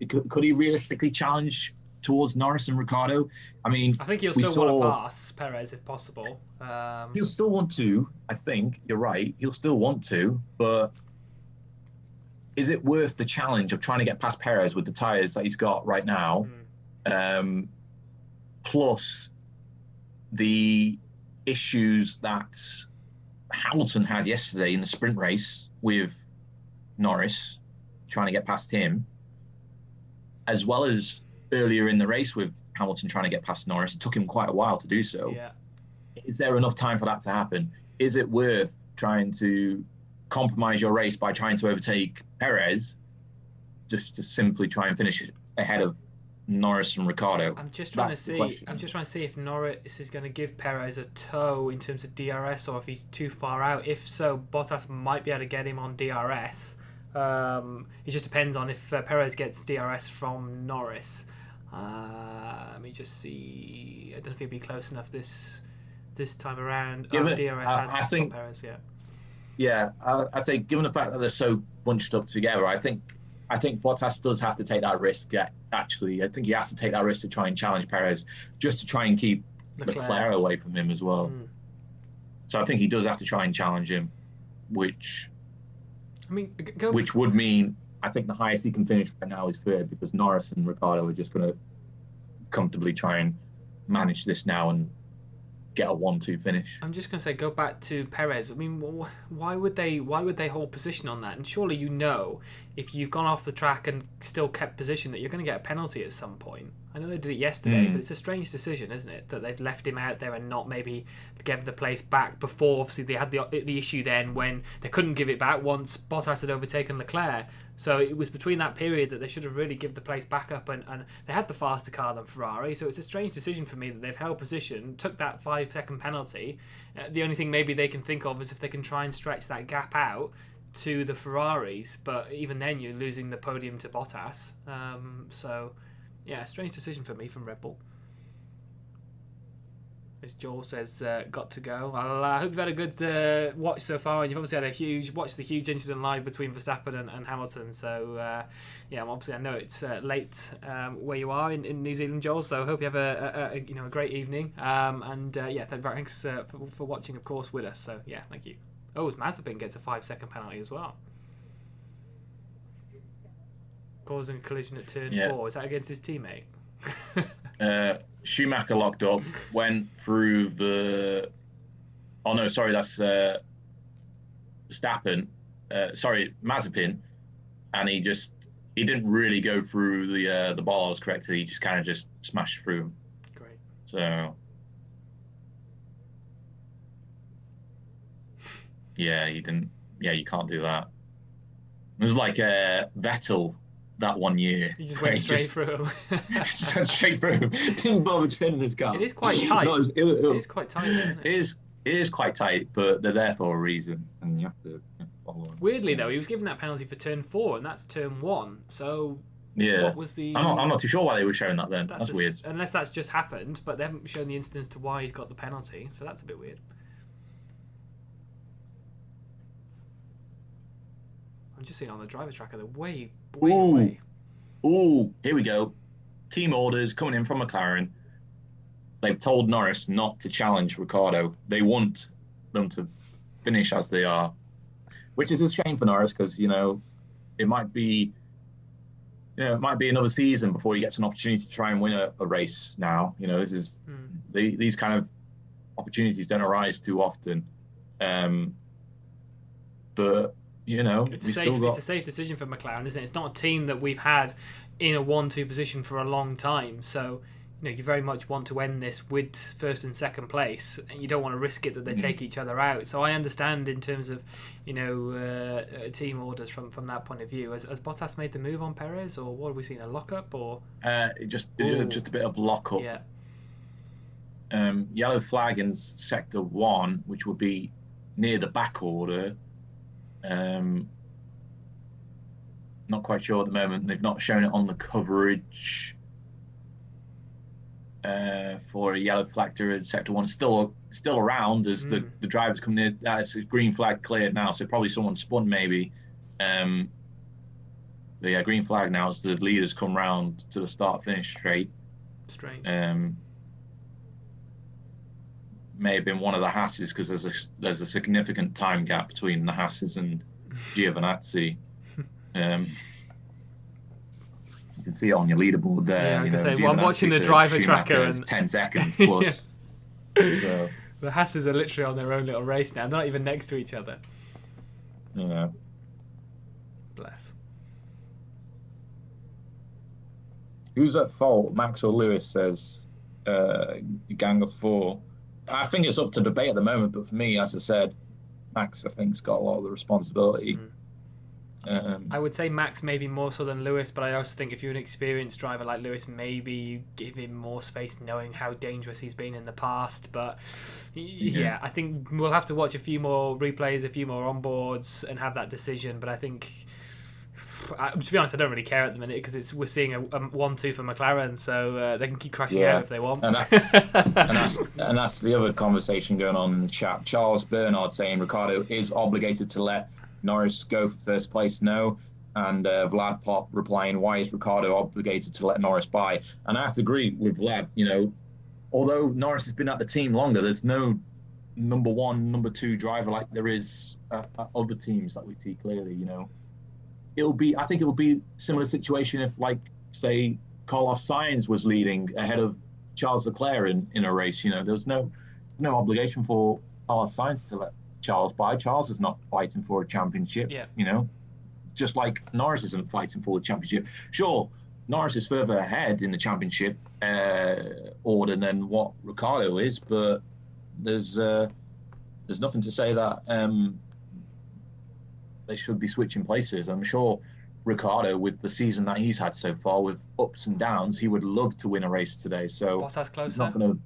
Could he realistically challenge towards Norris and Ricciardo? I think he'll still want to pass Perez if possible. He'll still want to. I think you're right. He'll still want to, but is it worth the challenge of trying to get past Perez with the tyres that he's got right now? Plus the issues that Hamilton had yesterday in the sprint race with Norris, trying to get past him, as well as earlier in the race with Hamilton trying to get past Norris. It took him quite a while to do so. Yeah. Is there enough time for that to happen? Is it worth trying to compromise your race by trying to overtake Perez just to simply try and finish ahead of Norris and Ricciardo? I'm just trying to see if Norris is going to give Perez a toe in terms of DRS, or if he's too far out. If so, Bottas might be able to get him on DRS. It just depends on if Perez gets DRS from Norris. Let me just see. I don't know if he'll be close enough this time around. Given, DRS has I think Perez, yeah. Yeah, I think given the fact that they're so bunched up together, I think Bottas does have to take that risk. Actually, I think he has to take that risk to try and challenge Perez, just to try and keep Leclerc away from him as well. So I think he does have to try and challenge him, which would mean I think the highest he can finish right now is third, because Norris and Ricciardo are just going to comfortably try and manage this now and get a 1-2 finish. I'm just going to say, go back to Perez. I mean, why would they hold position on that? And surely if you've gone off the track and still kept position, that you're going to get a penalty at some point. I know they did it yesterday, but it's a strange decision, isn't it? That they've left him out there and not maybe give the place back before. Obviously, they had the issue then when they couldn't give it back once Bottas had overtaken Leclerc. So it was between that period that they should have really given the place back up, and they had the faster car than Ferrari. So it's a strange decision for me that they've held position, took that 5-second penalty. The only thing maybe they can think of is if they can try and stretch that gap out to the Ferraris, but even then you're losing the podium to Bottas. So yeah, strange decision for me from Red Bull. As Joel says, got to go. I hope you've had a good watch so far. You've obviously had watched the huge incident live between Verstappen and Hamilton. So yeah, obviously I know it's late where you are in New Zealand, Joel. So I hope you have a great evening. Yeah, thanks for watching, of course, with us. So yeah, thank you. Oh, Mazepin gets a 5-second penalty as well, causing a collision at turn 4. Is that against his teammate? Schumacher locked up, went through the. Oh no, sorry, that's Verstappen. Sorry, Mazepin, and he didn't really go through the bars correctly. He just kind of just smashed through him. Great. So yeah, you didn't. Yeah, you can't do that. It was like Vettel that one year. He just went straight through him. Just went straight through him. Didn't bother turning his car. It is quite tight. No, it is quite tight, isn't it? It is quite tight, but they're there for a reason, and you have to follow them. Weirdly, though, he was given that penalty for turn 4, and that's turn 1. So yeah, what was the? I'm not too sure why they were showing that then. That's weird. Unless that's just happened, but they haven't shown the instance to why he's got the penalty, so that's a bit weird. I'm just seeing on the driver tracker, they're way away. Ooh, here we go. Team orders coming in from McLaren. They've told Norris not to challenge Ricciardo. They want them to finish as they are, which is a shame for Norris, because it might be another season before he gets an opportunity to try and win a race. Now, this is these kind of opportunities don't arise too often. But it's a safe decision for McLaren, isn't it? It's not a team that we've had in a 1-2 position for a long time. So, you very much want to end this with first and second place, and you don't want to risk it that they take each other out. So I understand in terms of, team orders from that point of view. Has Bottas made the move on Perez, or what have we seen? A lockup, or just a bit of lockup. Yeah. Yellow flag in sector 1, which would be near the back order. Not quite sure at the moment. They've not shown it on the coverage for a yellow flag through sector 1. Still around as the drivers come near. It's a green flag cleared now, so probably someone spun maybe. But yeah, green flag now as the leaders come round to the start-finish straight. Strange. May have been one of the Hasses, because there's a significant time gap between the Hasses and Giovinazzi. You can see it on your leaderboard there. Yeah, I'm watching the driver tracker and 10 seconds plus. So, the Hasses are literally on their own little race now. They're not even next to each other. Yeah. Bless. Who's at fault? Max or Lewis? Says gang of 4. I think it's up to debate at the moment, but for me, as I said, Max, I think, has got a lot of the responsibility. I would say Max maybe more so than Lewis, but I also think if you're an experienced driver like Lewis, maybe you give him more space knowing how dangerous he's been in the past. But yeah, I think we'll have to watch a few more replays, a few more onboards, and have that decision. But I think To be honest, I don't really care at the minute because we're seeing a 1-2 for McLaren, so they can keep crashing out if they want. And that's the other conversation going on in the chat. Charles Bernard saying Ricciardo is obligated to let Norris go for first place. No. And Vlad Pop replying, why is Ricciardo obligated to let Norris by? And I have to agree with Vlad. Although Norris has been at the team longer, there's no number one, number two driver like there is at other teams that we see clearly. I think it will be a similar situation if, like, say, Carlos Sainz was leading ahead of Charles Leclerc in a race. There was no obligation for Carlos Sainz to let Charles by. Charles is not fighting for a championship. Yeah. Just like Norris isn't fighting for the championship. Sure, Norris is further ahead in the championship order than what Ricciardo is, but there's nothing to say that they should be switching places. I'm sure Ricciardo, with the season that he's had so far, with ups and downs, he would love to win a race today. So Bottas closer. Not going to.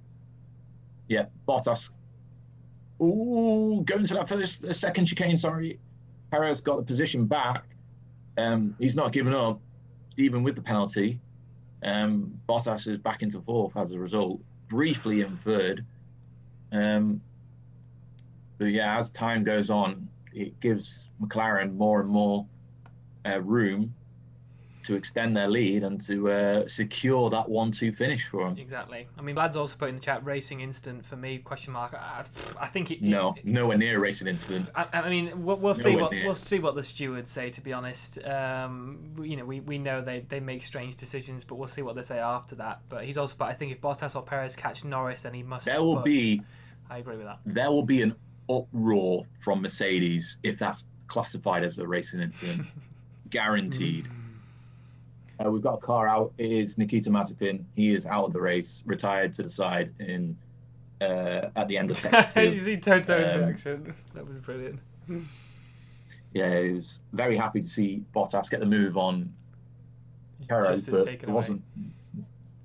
Yeah, Bottas. Ooh, going to that second chicane. Sorry, Perez got the position back. He's not giving up, even with the penalty. Bottas is back into fourth as a result, briefly in third. But yeah, as time goes on, it gives McLaren more and more room to extend their lead and to secure that 1-2 finish for them. Exactly. I mean, Vlad's also put in the chat racing incident for me, question mark. I think nowhere near a racing incident. I mean, we'll see what the stewards say, to be honest. We know they make strange decisions, but we'll see what they say after that. But I think if Bottas or Perez catch Norris, then he must I agree with that. There will be an uproar from Mercedes if that's classified as a racing incident. Guaranteed. We've got a car out. It is Nikita Mazepin. He is out of the race, retired to the side at the end of sector 2. You see Toto's reaction. That was brilliant. Yeah, he was very happy to see Bottas get the move on Perez, but it wasn't.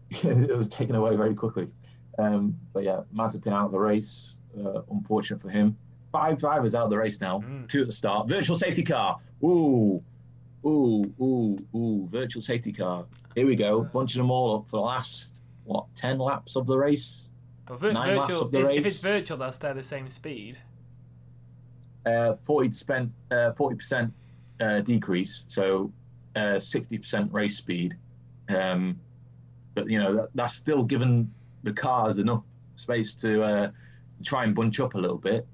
It was taken away very quickly. But yeah, Mazepin out of the race. Unfortunate for him. 5 drivers out of the race now. 2 at the start. Virtual safety car. Ooh, virtual safety car. Here we go, bunching them all up for the last, 10 laps of the race? 9 laps of the race. If it's virtual, they'll stay the same speed. 40% decrease, so 60% race speed. But, that's still given the cars enough space to try and bunch up a little bit.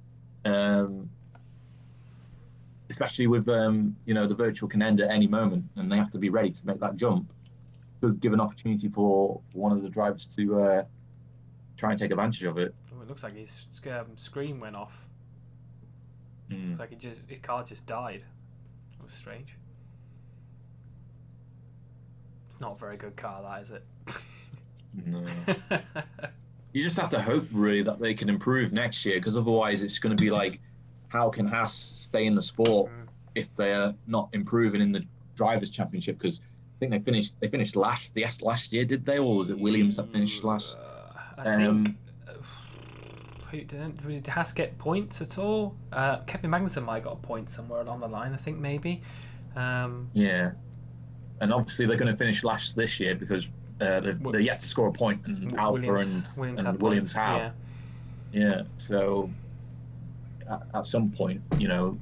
Especially with the virtual can end at any moment, and they have to be ready to make that jump. Could give an opportunity for one of the drivers to try and take advantage of it. Oh, it looks like his screen went off. It's like his car just died. It was strange. It's not a very good car, that is it? No. You just have to hope really that they can improve next year, because otherwise it's going to be like, how can Haas stay in the sport if they're not improving in the Drivers' Championship? Because I think they finished last year, did they? Or was it Williams that finished last? I think. Did Haas get points at all? Kevin Magnussen might have got a point somewhere along the line, I think, maybe. Yeah. And obviously they're going to finish last this year because they're yet to score a point, and Alpha and Williams have. Yeah. So at some point, your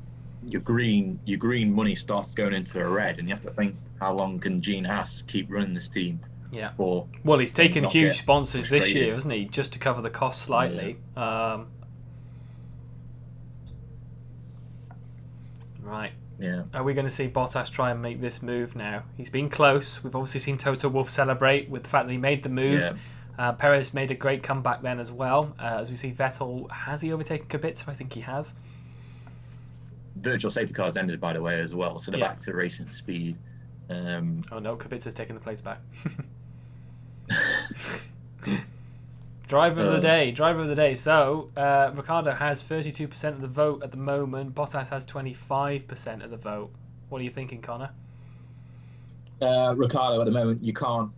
green money starts going into a red, and you have to think, how long can Gene Haas keep running this team? Yeah. Well, he's taken huge sponsors this year, hasn't he? Just to cover the cost slightly. Yeah. Right. Yeah. Are we going to see Bottas try and make this move now? He's been close. We've obviously seen Toto Wolff celebrate with the fact that he made the move. Yeah. Perez made a great comeback then as well. As we see Vettel, has he overtaken Kubica? I think he has. Virtual safety cars ended, by the way, as well. So they're back to racing speed. Oh no, Kubica's taking the place back. Driver of the day. So Ricciardo has 32% of the vote at the moment. Bottas has 25% of the vote. What are you thinking, Conor? Ricciardo at the moment, you can't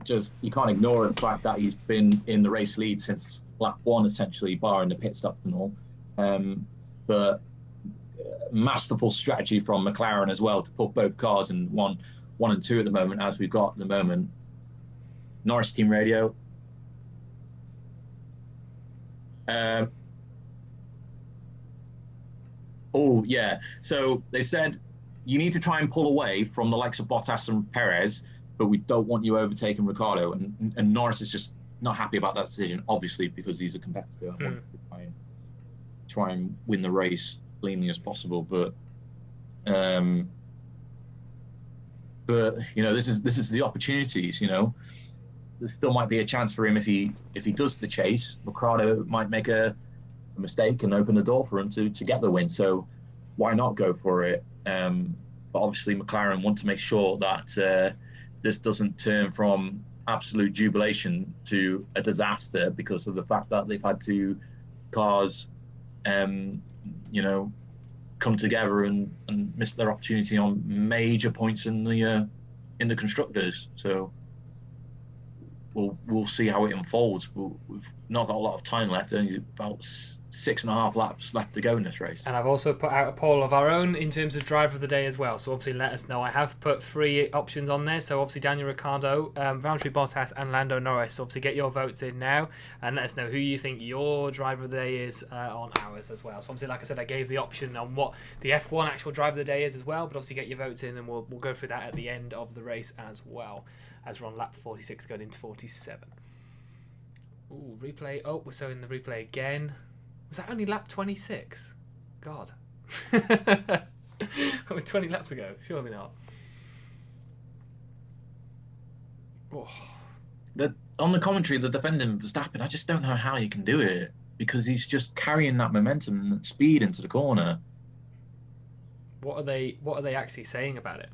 ignore the fact that he's been in the race lead since lap 1, essentially, barring the pit stop and all. But masterful strategy from McLaren as well to put both cars in one 1 and 2 at the moment, as we've got at the moment. Norris team radio. Oh, yeah. So they said you need to try and pull away from the likes of Bottas and Perez, but we don't want you overtaking Ricciardo. And Norris is just not happy about that decision, obviously, because he's a competitor and wants to try and win the race cleanly as possible. But you know, this is the opportunities. You know, there still might be a chance for him if he does the chase. Ricciardo might make a mistake and open the door for him to get the win. So why not go for it? But obviously McLaren want to make sure that this doesn't turn from absolute jubilation to a disaster because of the fact that they've had two cars, you know, come together and miss their opportunity on major points in the constructors. So we'll see how it unfolds. We've not got a lot of time left. Only about 6.5 laps left to go in this race. And I've also put out a poll of our own in terms of driver of the day as well. So obviously let us know. I have put 3 options on there. So obviously Daniel Ricciardo, Valtteri Bottas and Lando Norris. So obviously get your votes in now and let us know who you think your driver of the day is on ours as well. So obviously, like I said, I gave the option on what the F1 actual driver of the day is as well. But obviously get your votes in and we'll go through that at the end of the race as well, as we're on lap 46 going into 47. Ooh, replay. Oh, we're so in the replay again. Was that only lap 26? God. That was 20 laps ago. Surely not. Oh. On the commentary, the defending Verstappen, I just don't know how he can do it because he's just carrying that momentum and speed into the corner. What are they actually saying about it?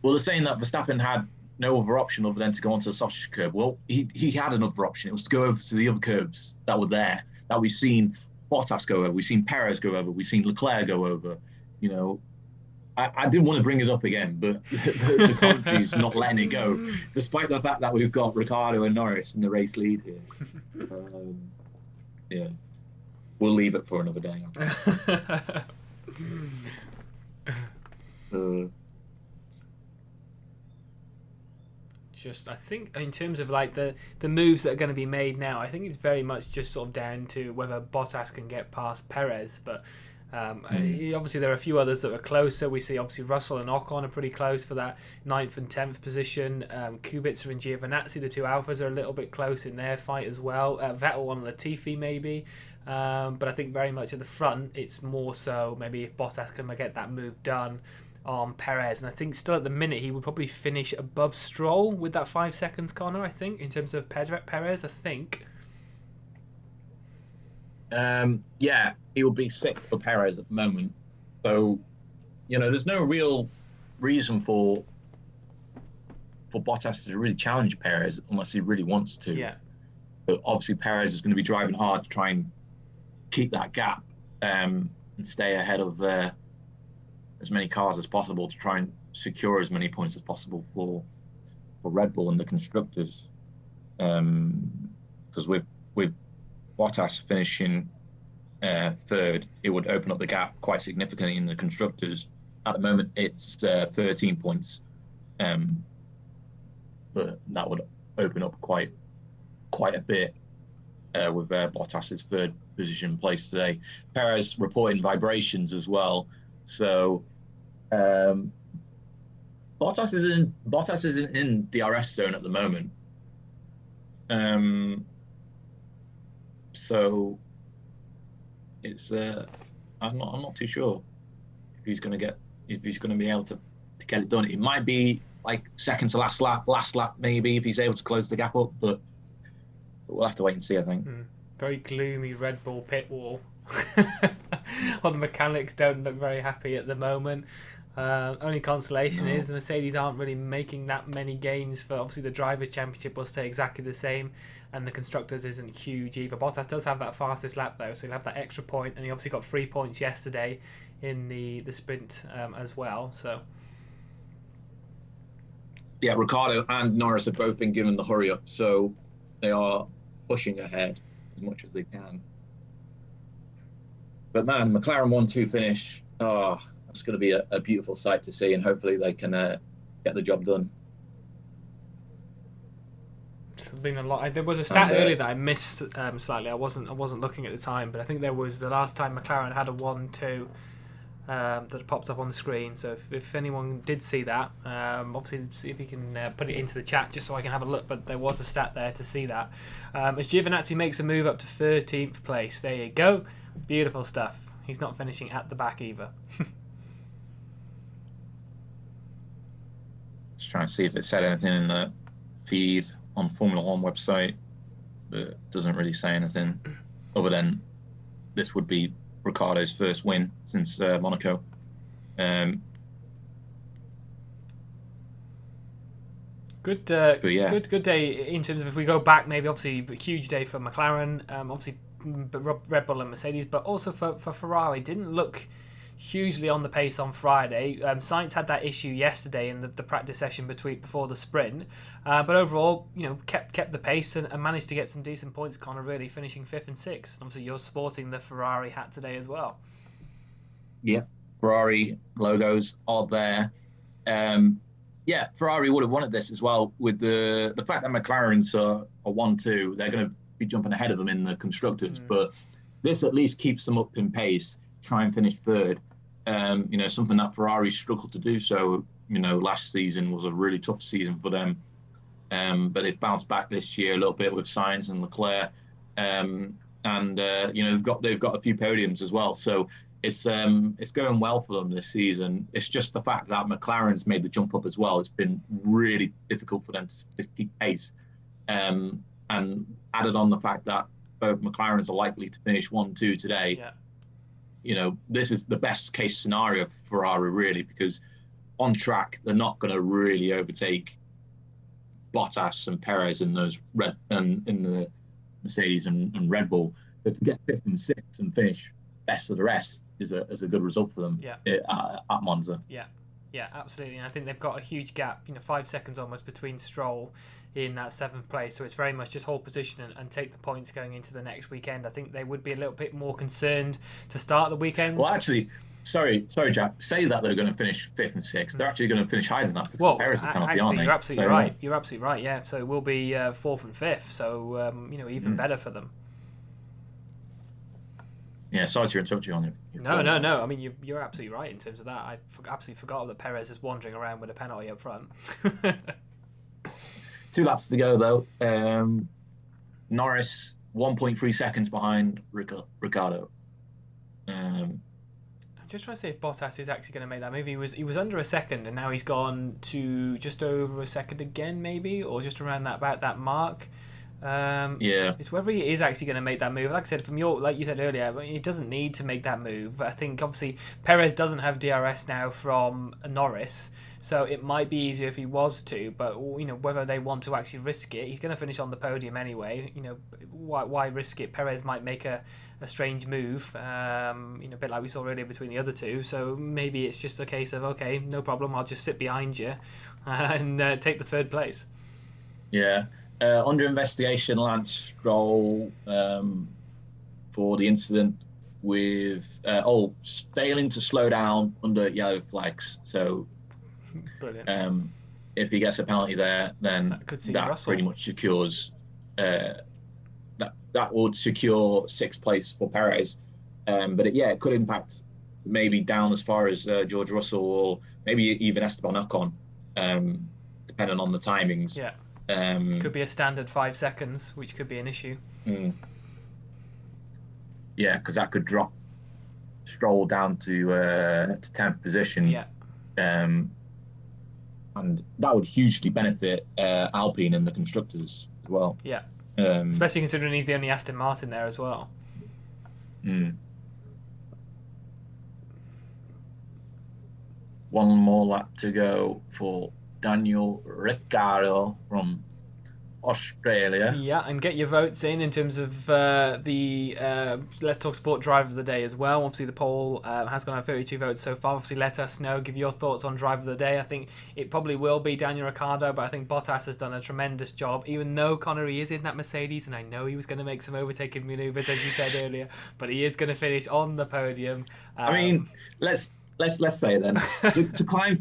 Well, they're saying that Verstappen had no other option other than to go onto the sausage curb. Well, he had another option. It was to go over to the other curbs that were there, that we've seen Bottas go over, we've seen Perez go over, we've seen Leclerc go over. You know, I didn't want to bring it up again, but the commentary's not letting it go, despite the fact that we've got Ricciardo and Norris in the race lead here. Yeah, we'll leave it for another day. Just, I think in terms of like the moves that are going to be made now, I think it's very much just sort of down to whether Bottas can get past Perez. But obviously there are a few others that are closer. We see obviously Russell and Ocon are pretty close for that 9th and 10th position. Kubica and Giovinazzi, the two Alphas, are a little bit close in their fight as well. Vettel and Latifi maybe. But I think very much at the front, it's more so maybe if Bottas can get that move done on Perez, and I think still at the minute he would probably finish above Stroll with that 5 seconds, Conor, I think, in terms of Perez, I think. Yeah, he will be 6th for Perez at the moment. So, you know, there's no real reason for Bottas to really challenge Perez unless he really wants to. Yeah. But obviously Perez is going to be driving hard to try and keep that gap and stay ahead of as many cars as possible to try and secure as many points as possible for Red Bull and the constructors. Because with Bottas finishing 3rd, it would open up the gap quite significantly in the constructors. At the moment, it's 13 points, but that would open up quite a bit with Bottas's 3rd position placed today. Perez reporting vibrations as well. So Bottas isn't in DRS zone at the moment. So it's I'm not too sure if he's going to be able to get it done. It might be like second to last lap maybe if he's able to close the gap up, but we'll have to wait and see, I think. Very gloomy Red Bull pit wall. Well, the mechanics don't look very happy at the moment. Only consolation is the Mercedes aren't really making that many gains. For obviously the Drivers' Championship will stay exactly the same, and the Constructors isn't huge either. Bottas does have that fastest lap though, so he'll have that extra point, and he obviously got 3 points yesterday in the sprint as well. So yeah, Ricciardo and Norris have both been given the hurry up, so they are pushing ahead as much as they can. But man, McLaren 1-2 finish. I That's going to be a beautiful sight to see, and hopefully they can get the job done. It's been a lot. There was a stat earlier that I missed slightly. I wasn't looking at the time, but I think there was the last time McLaren had a 1-2 that popped up on the screen. So if anyone did see that, obviously see if you can put it into the chat just so I can have a look. But there was a stat there to see that. As Giovinazzi makes a move up to 13th place. There you go. Beautiful stuff. He's not finishing at the back either. Just trying to see if it said anything in the feed on Formula One website, but it doesn't really say anything other than this would be Ricciardo's first win since Monaco. Good day in terms of if we go back, maybe obviously a huge day for McLaren, obviously Red Bull and Mercedes, but also for Ferrari. Didn't look hugely on the pace on Friday. Sainz had that issue yesterday in the practice session before the sprint, but overall, kept the pace and managed to get some decent points. Conor really finishing 5th and 6th. Obviously, you're sporting the Ferrari hat today as well. Yeah, Ferrari logos are there. Ferrari would have wanted this as well with the fact that McLaren's are 1-2. They're going to be jumping ahead of them in the constructors, but this at least keeps them up in pace. Try and finish 3rd. Something that Ferrari struggled to do. So, last season was a really tough season for them. But they've bounced back this year a little bit with Sainz and Leclerc. They've got a few podiums as well. So it's going well for them this season. It's just the fact that McLaren's made the jump up as well. It's been really difficult for them to keep pace. And added on the fact that both McLarens are likely to finish 1-2 today. Yeah. This is the best case scenario for Ferrari, really, because on track, they're not going to really overtake Bottas and Perez in those in the Mercedes and Red Bull. But to get 5th and 6th and finish best of the rest is a good result for them at Monza. Yeah, absolutely. And I think they've got a huge gap, 5 seconds almost between Stroll in that 7th place. So it's very much just hold position and take the points going into the next weekend. I think they would be a little bit more concerned to start the weekend. Well, actually, sorry, Jack. Say that they're going to finish 5th and 6th. They're actually going to finish higher than that because Perez is penalty, aren't they? You're absolutely right. You're absolutely right. Yeah. So it will be 4th and 5th. So even better for them. Yeah, sorry to interrupt you on it. No. I mean, you're absolutely right in terms of that. I absolutely forgot that Perez is wandering around with a penalty up front. 2 laps to go, though. Norris, 1.3 seconds behind Ricciardo. I'm just trying to see if Bottas is actually going to make that move. He was under a second, and now he's gone to just over a second again, maybe, or just around about that mark. It's whether he is actually going to make that move. Like I said, like you said earlier, he doesn't need to make that move. I think obviously Perez doesn't have DRS now from Norris, so it might be easier if he was to. But whether they want to actually risk it, he's going to finish on the podium anyway. Why risk it? Perez might make a strange move, a bit like we saw earlier between the other two. So maybe it's just a case of okay, no problem, I'll just sit behind you and take the 3rd place. Yeah. Under investigation, Lance Stroll for the incident with failing to slow down under yellow flags. So, brilliant. If he gets a penalty there, then that pretty much secures that would secure 6th place for Perez. But it could impact maybe down as far as George Russell or maybe even Esteban Ocon, depending on the timings. Yeah. Could be a standard 5 seconds, which could be an issue. Yeah, because that could drop Stroll down to 10th position. Yeah. And that would hugely benefit Alpine and the constructors as well. Yeah. Especially considering he's the only Aston Martin there as well. One more lap to go for Daniel Ricciardo from Australia. Yeah, and get your votes in terms of the Let's Talk Sport Driver of the Day as well. Obviously, the poll has gone out 32 votes so far. Obviously, let us know. Give your thoughts on Driver of the Day. I think it probably will be Daniel Ricciardo, but I think Bottas has done a tremendous job. Even though Conor is in that Mercedes, and I know he was going to make some overtaking manoeuvres, as you said earlier, but he is going to finish on the podium. I mean, let's let's say it then. to climb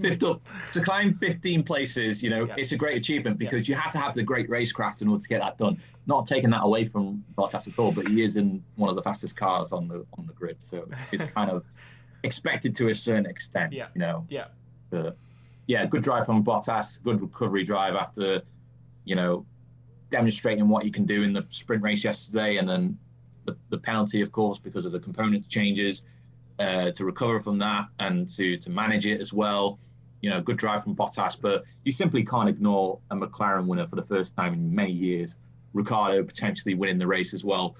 15 places, it's a great achievement because you have to have the great racecraft in order to get that done. Not taking that away from Bottas at all, but he is in one of the fastest cars on the grid, so it's kind of expected to a certain extent. But good drive from Bottas, good recovery drive after demonstrating what you can do in the sprint race yesterday, and then the penalty, of course, because of the component changes. To recover from that and to manage it as well. Good drive from Bottas, but you simply can't ignore a McLaren winner for the first time in many years. Ricciardo potentially winning the race as well.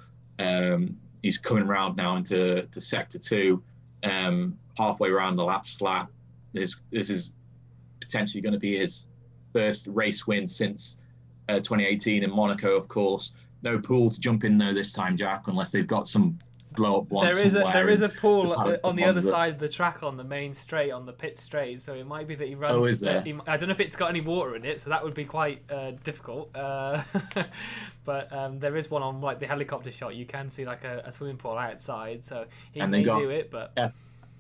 He's coming around now into sector 2, halfway around the lap slap. This is potentially going to be his first race win since 2018 in Monaco, of course. No pool to jump in though this time, Jack, unless they've got some blow up one. There is a pool on the other side of the track on the main straight, on the pit straight, so it might be that he runs. Oh, is there? I don't know if it's got any water in it, so that would be quite difficult. But there is one on like the helicopter shot. You can see like a swimming pool outside, so he may do it. But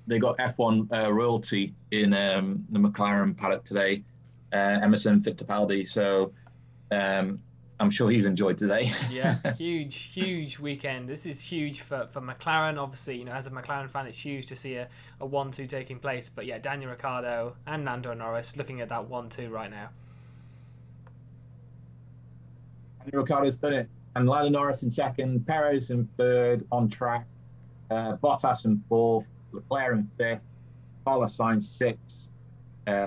they got F1 royalty in the McLaren paddock today, Emerson Fittipaldi. So. I'm sure he's enjoyed today. Yeah, huge weekend. This is huge for McLaren. Obviously, as a McLaren fan, it's huge to see a 1-2 taking place. But yeah, Daniel Ricciardo and Lando Norris looking at that 1-2 right now. Daniel Ricciardo's done it. And Lando Norris in second, Perez in third on track, Bottas in fourth, Leclerc in fifth, Carlos Sainz sixth.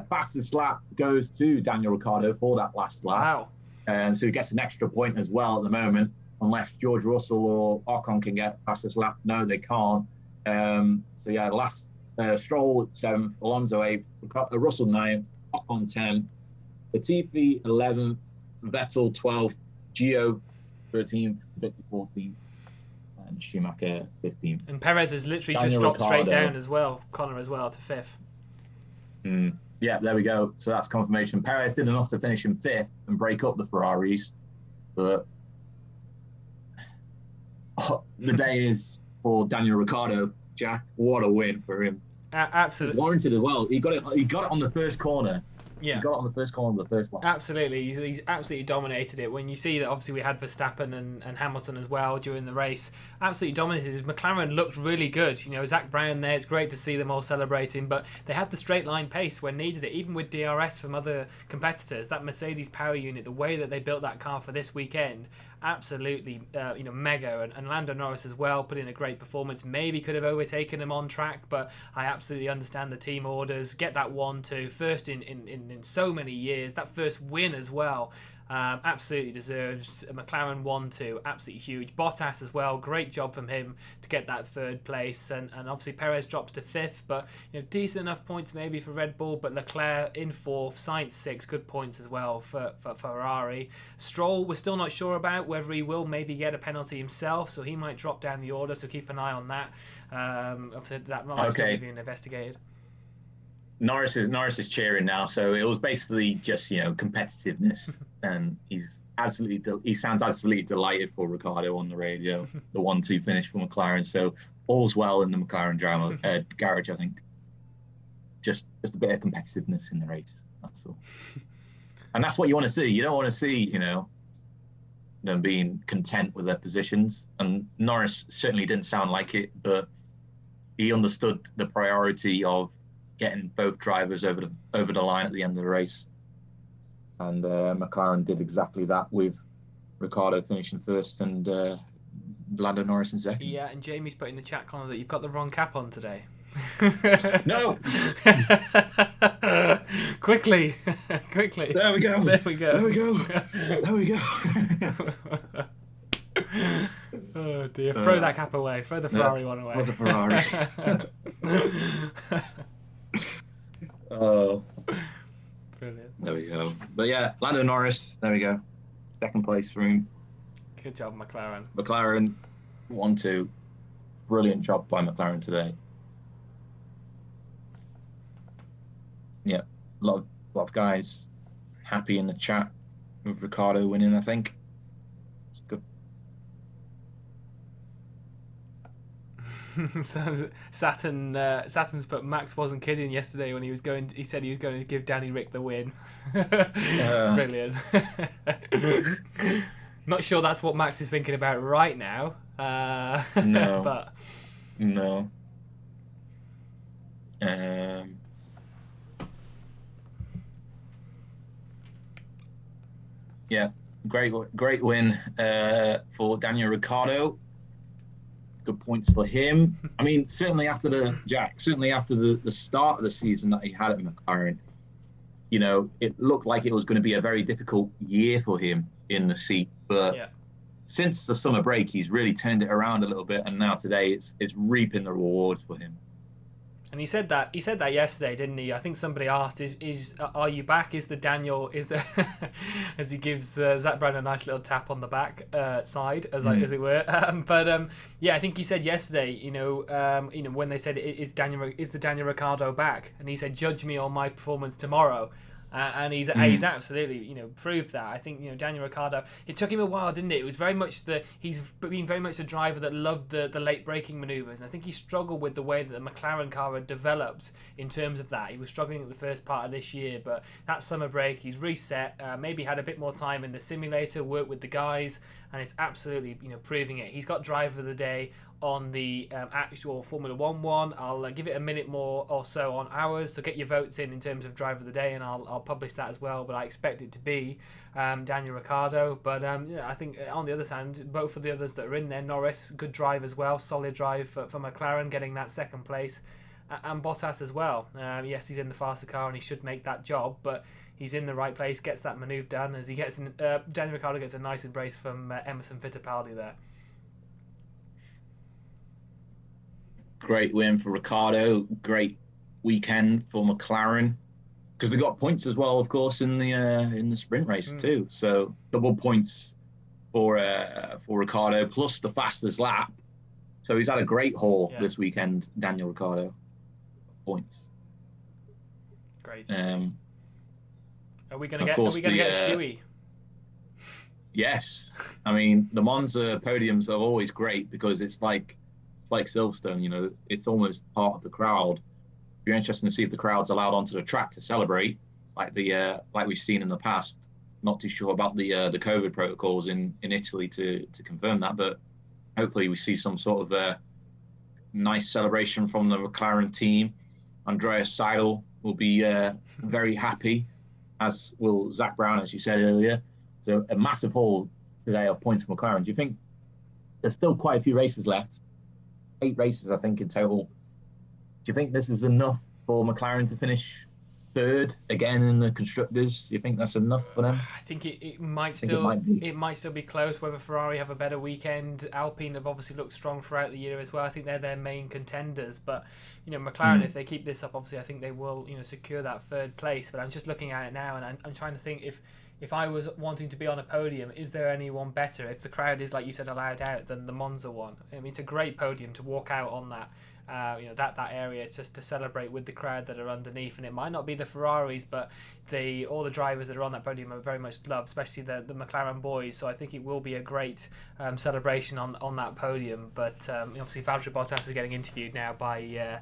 Fastest lap goes to Daniel Ricciardo for that last lap. Wow. So he gets an extra point as well at the moment, unless George Russell or Ocon can get fastest lap. No, they can't. Last Stroll 7th, Alonso 8th, Russell 9th, Ocon 10th, Latifi 11th, Vettel 12th, Gio 13th, Victor 14th, and Schumacher 15th. And Perez has literally just dropped straight down as well, Conor as well, to 5th. Yeah, there we go. So that's confirmation. Perez did enough to finish in 5th and break up the Ferraris. But the day is for Daniel Ricciardo, Jack. What a win for him. Absolutely. Warranted as well. He got it on the first corner. Yeah. He got it on the first corner of the first lap. Absolutely. He's absolutely dominated it. When you see that, obviously, we had Verstappen and Hamilton as well during the race. Absolutely dominated. McLaren looked really good. Zach Brown there, it's great to see them all celebrating, but they had the straight line pace when needed it, even with DRS from other competitors. That Mercedes power unit, the way that they built that car for this weekend, absolutely mega. And Lando Norris as well put in a great performance. Maybe could have overtaken him on track, but I absolutely understand the team orders. Get that 1-2 first in so many years. That first win as well. Absolutely deserves. McLaren 1-2, absolutely huge. Bottas as well, great job from him to get that 3rd place, and obviously Perez drops to 5th, but decent enough points maybe for Red Bull. But Leclerc in 4th, Sainz 6th, good points as well for Ferrari. Stroll, we're still not sure about whether he will maybe get a penalty himself, so he might drop down the order, so keep an eye on that. Obviously that might still be being investigated. Norris is cheering now, so it was basically just competitiveness, and he sounds absolutely delighted for Ricciardo on the radio. The 1-2 finish for McLaren, so all's well in the McLaren garage. I think just a bit of competitiveness in the race. That's all, and that's what you want to see. You don't want to see them being content with their positions. And Norris certainly didn't sound like it, but he understood the priority of getting both drivers over the line at the end of the race, and McLaren did exactly that with Ricciardo finishing 1st and Lando Norris in 2nd. Yeah, and Jamie's put in the chat corner that you've got the wrong cap on today. No. Quickly. There we go. Oh dear! Throw that cap away. Throw the Ferrari one away. What's a Ferrari? Oh, brilliant. There we go. But yeah, Lando Norris, there we go. 2nd place for him. Good job, McLaren. McLaren 1-2. Brilliant job by McLaren today. Yeah, a lot of guys happy in the chat with Ricciardo winning, I think. It's good. So Saturn's put Max wasn't kidding yesterday when he said he was going to give Danny Rick the win. Brilliant. Not sure that's what Max is thinking about right now. No. But No. Yeah, great win for Daniel Ricciardo. Good points for him. I mean, certainly after the start of the season that he had at McLaren, you know, it looked like it was going to be a very difficult year for him in the seat. But since the summer break, he's really turned it around a little bit, and now today it's reaping the rewards for him. And he said that yesterday, didn't he? I think somebody asked, are you back? Is there as he gives Zach Brown a nice little tap on the back side, as it were. I think he said yesterday, when they said is the Daniel Ricciardo back, and he said, judge me on my performance tomorrow. And he's absolutely proved that. I think Daniel Ricciardo. It took him a while, didn't it? It was very much he's been very much the driver that loved the late braking manoeuvres, and I think he struggled with the way that the McLaren car had developed in terms of that. He was struggling at the first part of this year, but that summer break he's reset. Maybe had a bit more time in the simulator, worked with the guys, and it's absolutely proving it. He's got driver of the day on the actual Formula 1 one. I'll give it a minute more or so on ours to get your votes in terms of driver of the day, and I'll publish that as well, but I expect it to be Daniel Ricciardo. But I think on the other side, both of the others that are in there, Norris, good drive as well, solid drive for McLaren, getting that second place, and Bottas as well. Yes, he's in the faster car and he should make that job, but he's in the right place, gets that manoeuvre done, as he gets Daniel Ricciardo gets a nice embrace from Emerson Fittipaldi there. Great win for Ricciardo. Great weekend for McLaren, because they got points as well, of course, in the sprint race too. So double points for Ricciardo, plus the fastest lap. So he's had a great haul this weekend, Daniel Ricciardo. Points. Great. Are we going to get a shoey? Yes. I mean, the Monza podiums are always great because it's like Silverstone, it's almost part of the crowd. It'd be interesting to see if the crowd's allowed onto the track to celebrate, like we've seen in the past. Not too sure about the COVID protocols in Italy to confirm that, but hopefully we see some sort of nice celebration from the McLaren team. Andreas Seidel will be very happy, as will Zach Brown, as you said earlier. So a massive haul today of points for McLaren. Do you think there's still quite a few races left? 8 races, I think, in total. Do you think this is enough for McLaren to finish third again in the constructors? Do you think that's enough for them? I think it might still be close. Whether Ferrari have a better weekend, Alpine have obviously looked strong throughout the year as well. I think they're their main contenders. But McLaren, if they keep this up, obviously I think they will secure that third place. But I'm just looking at it now, and I'm trying to think if I was wanting to be on a podium, is there anyone better if the crowd is, like you said, allowed out than the Monza one? I mean, it's a great podium to walk out on that. That area just to celebrate with the crowd that are underneath, and it might not be the Ferraris, but all the drivers that are on that podium are very much loved, especially the McLaren boys. So I think it will be a great celebration on that podium. But obviously Valtteri Bottas is getting interviewed now by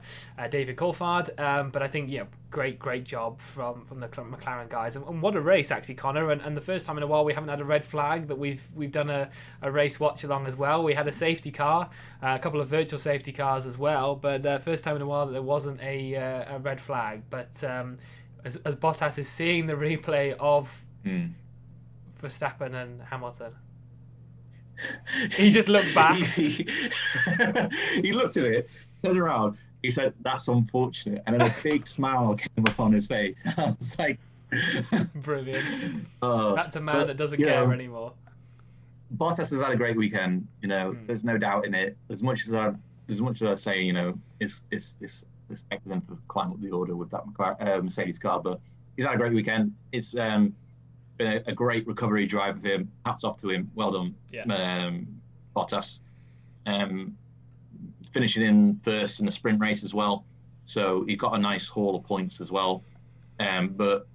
David Coulthard. But I think great job from the McLaren guys, and what a race actually, Conor. And the first time in a while we haven't had a red flag, that we've done a race watch along as well. We had a safety car, a couple of virtual safety cars as well, but first time in a while that there wasn't a red flag. But as Bottas is seeing the replay of Verstappen and Hamilton, he just looked back. He looked at it, turned around, he said, "That's unfortunate," and then a big smile came upon his face. I was like, brilliant. That's a man that doesn't care anymore. Bottas has had a great weekend. There's no doubt in it. As much as I say, it's expect them to climb up the order with that Mercedes car, but he's had a great weekend. It's been a great recovery drive of him. Hats off to him. Well done, Bottas. Finishing in first in the sprint race as well, so he got a nice haul of points as well. But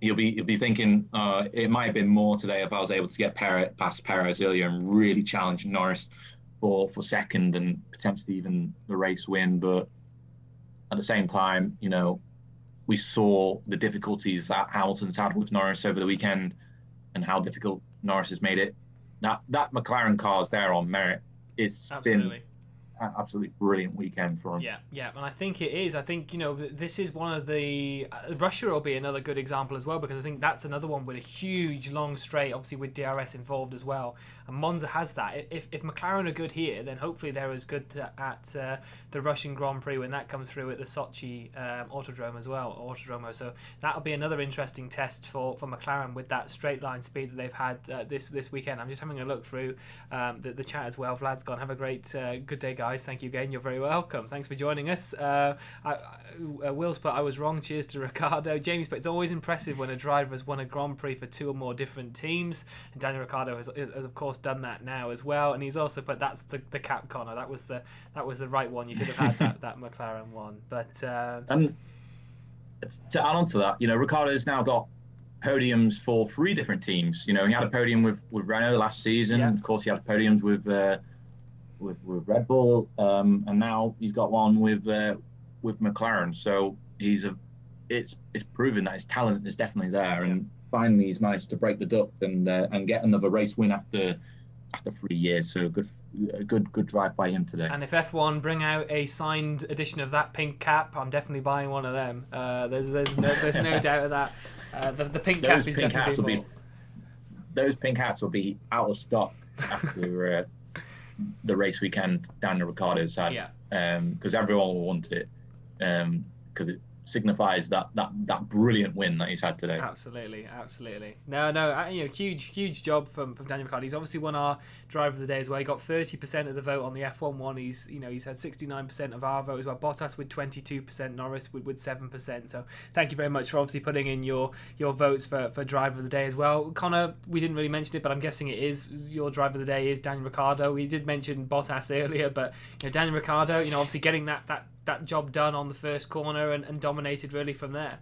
he'll be thinking it might have been more today if I was able to get past Perez earlier and really challenge Norris. for second and potentially even the race win. But at the same time, we saw the difficulties that Hamilton's had with Norris over the weekend and how difficult Norris has made it. That McLaren car's there on merit. It's been an absolutely brilliant weekend for him. Yeah, and I think it is. I think, this is one of the... Russia will be another good example as well, because I think that's another one with a huge, long straight, obviously with DRS involved as well. And Monza has that. If McLaren are good here, then hopefully they're as good at the Russian Grand Prix when that comes through at the Sochi Autodrome as well, Autodromo. So that'll be another interesting test for McLaren with that straight line speed that they've had this weekend. I'm just having a look through the chat as well. Vlad's gone, have a great good day, guys. Thank you again. You're very welcome. Thanks for joining us. Will's put, I was wrong. Cheers to Ricciardo. Jamie's put, it's always impressive when a driver has won a Grand Prix for 2 or more different teams. And Daniel Ricciardo has of course done that now as well. And he's also put, that's the cap, Conor. That was the right one. You should have had that McLaren one. But to add on to that, Ricciardo's now got podiums for 3 different teams. He had a podium with Renault last season. Of course, he had podiums with Red Bull, and now he's got one with McLaren. So it's proven that his talent is definitely there, and finally he's managed to break the duck and get another race win after 3 years. So a good drive by him today. And if F1 bring out a signed edition of that pink cap, I'm definitely buying one of them. There's no doubt of that. The pink cap is definitely those pink hats will be out of stock after the race weekend Daniel Ricciardo's had, because everyone will want it, because it signifies that brilliant win that he's had today. Absolutely. No, huge job from Daniel Ricciardo. He's obviously won our driver of the day as well. He got 30% of the vote on the F1 one. He's had 69% of our vote as well. Bottas with 22%, Norris with 7%. So thank you very much for obviously putting in your votes for driver of the day as well. Conor, we didn't really mention it, but I'm guessing it is your driver of the day is Daniel Ricciardo. We did mention Bottas earlier, but Daniel Ricciardo, obviously getting that job done on the first corner and dominated really from there.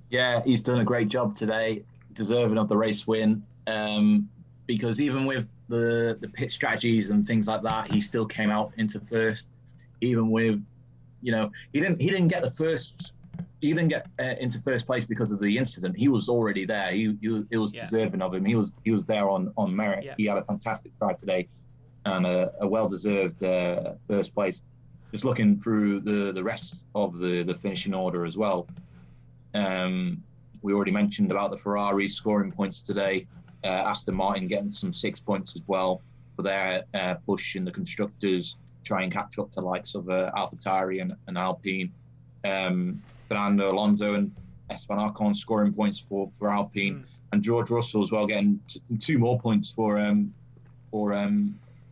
Yeah, he's done a great job today, deserving of the race win, because even with the pit strategies and things like that, he still came out into first. Even with, he didn't get into first place because of the incident. He was already there. It was deserving of him. He was there on merit. He had a fantastic drive today and a well-deserved first place. Just looking through the rest of the finishing order as well. We already mentioned about the Ferrari scoring points today. Aston Martin getting some 6 points as well for their push in the constructors, try and catch up to the likes of AlphaTauri and Alpine. Fernando Alonso and Esteban Ocon scoring points for Alpine, and George Russell as well getting 2 more points for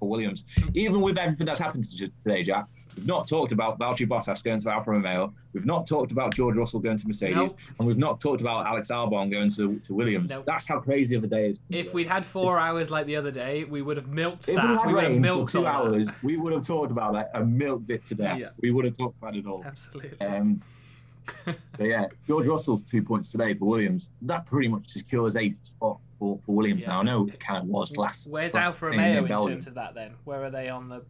Williams. Even with everything that's happened today, Jack, we've not talked about Valtteri Bottas going to Alfa Romeo. We've not talked about George Russell going to Mercedes. And we've not talked about Alex Albon going to Williams. That's how crazy of a day it is. If we'd had 4 hours like the other day, we would have milked that. If we had rain for 2 hours, that. We would have talked about that and milked it to death. Yeah. We would have talked about it all. Absolutely. But George Russell's 2 points today for Williams. That pretty much secures 8th spot for Williams now. I know it kind of was last. Where's Alfa Romeo in terms of that then? Where are they on the...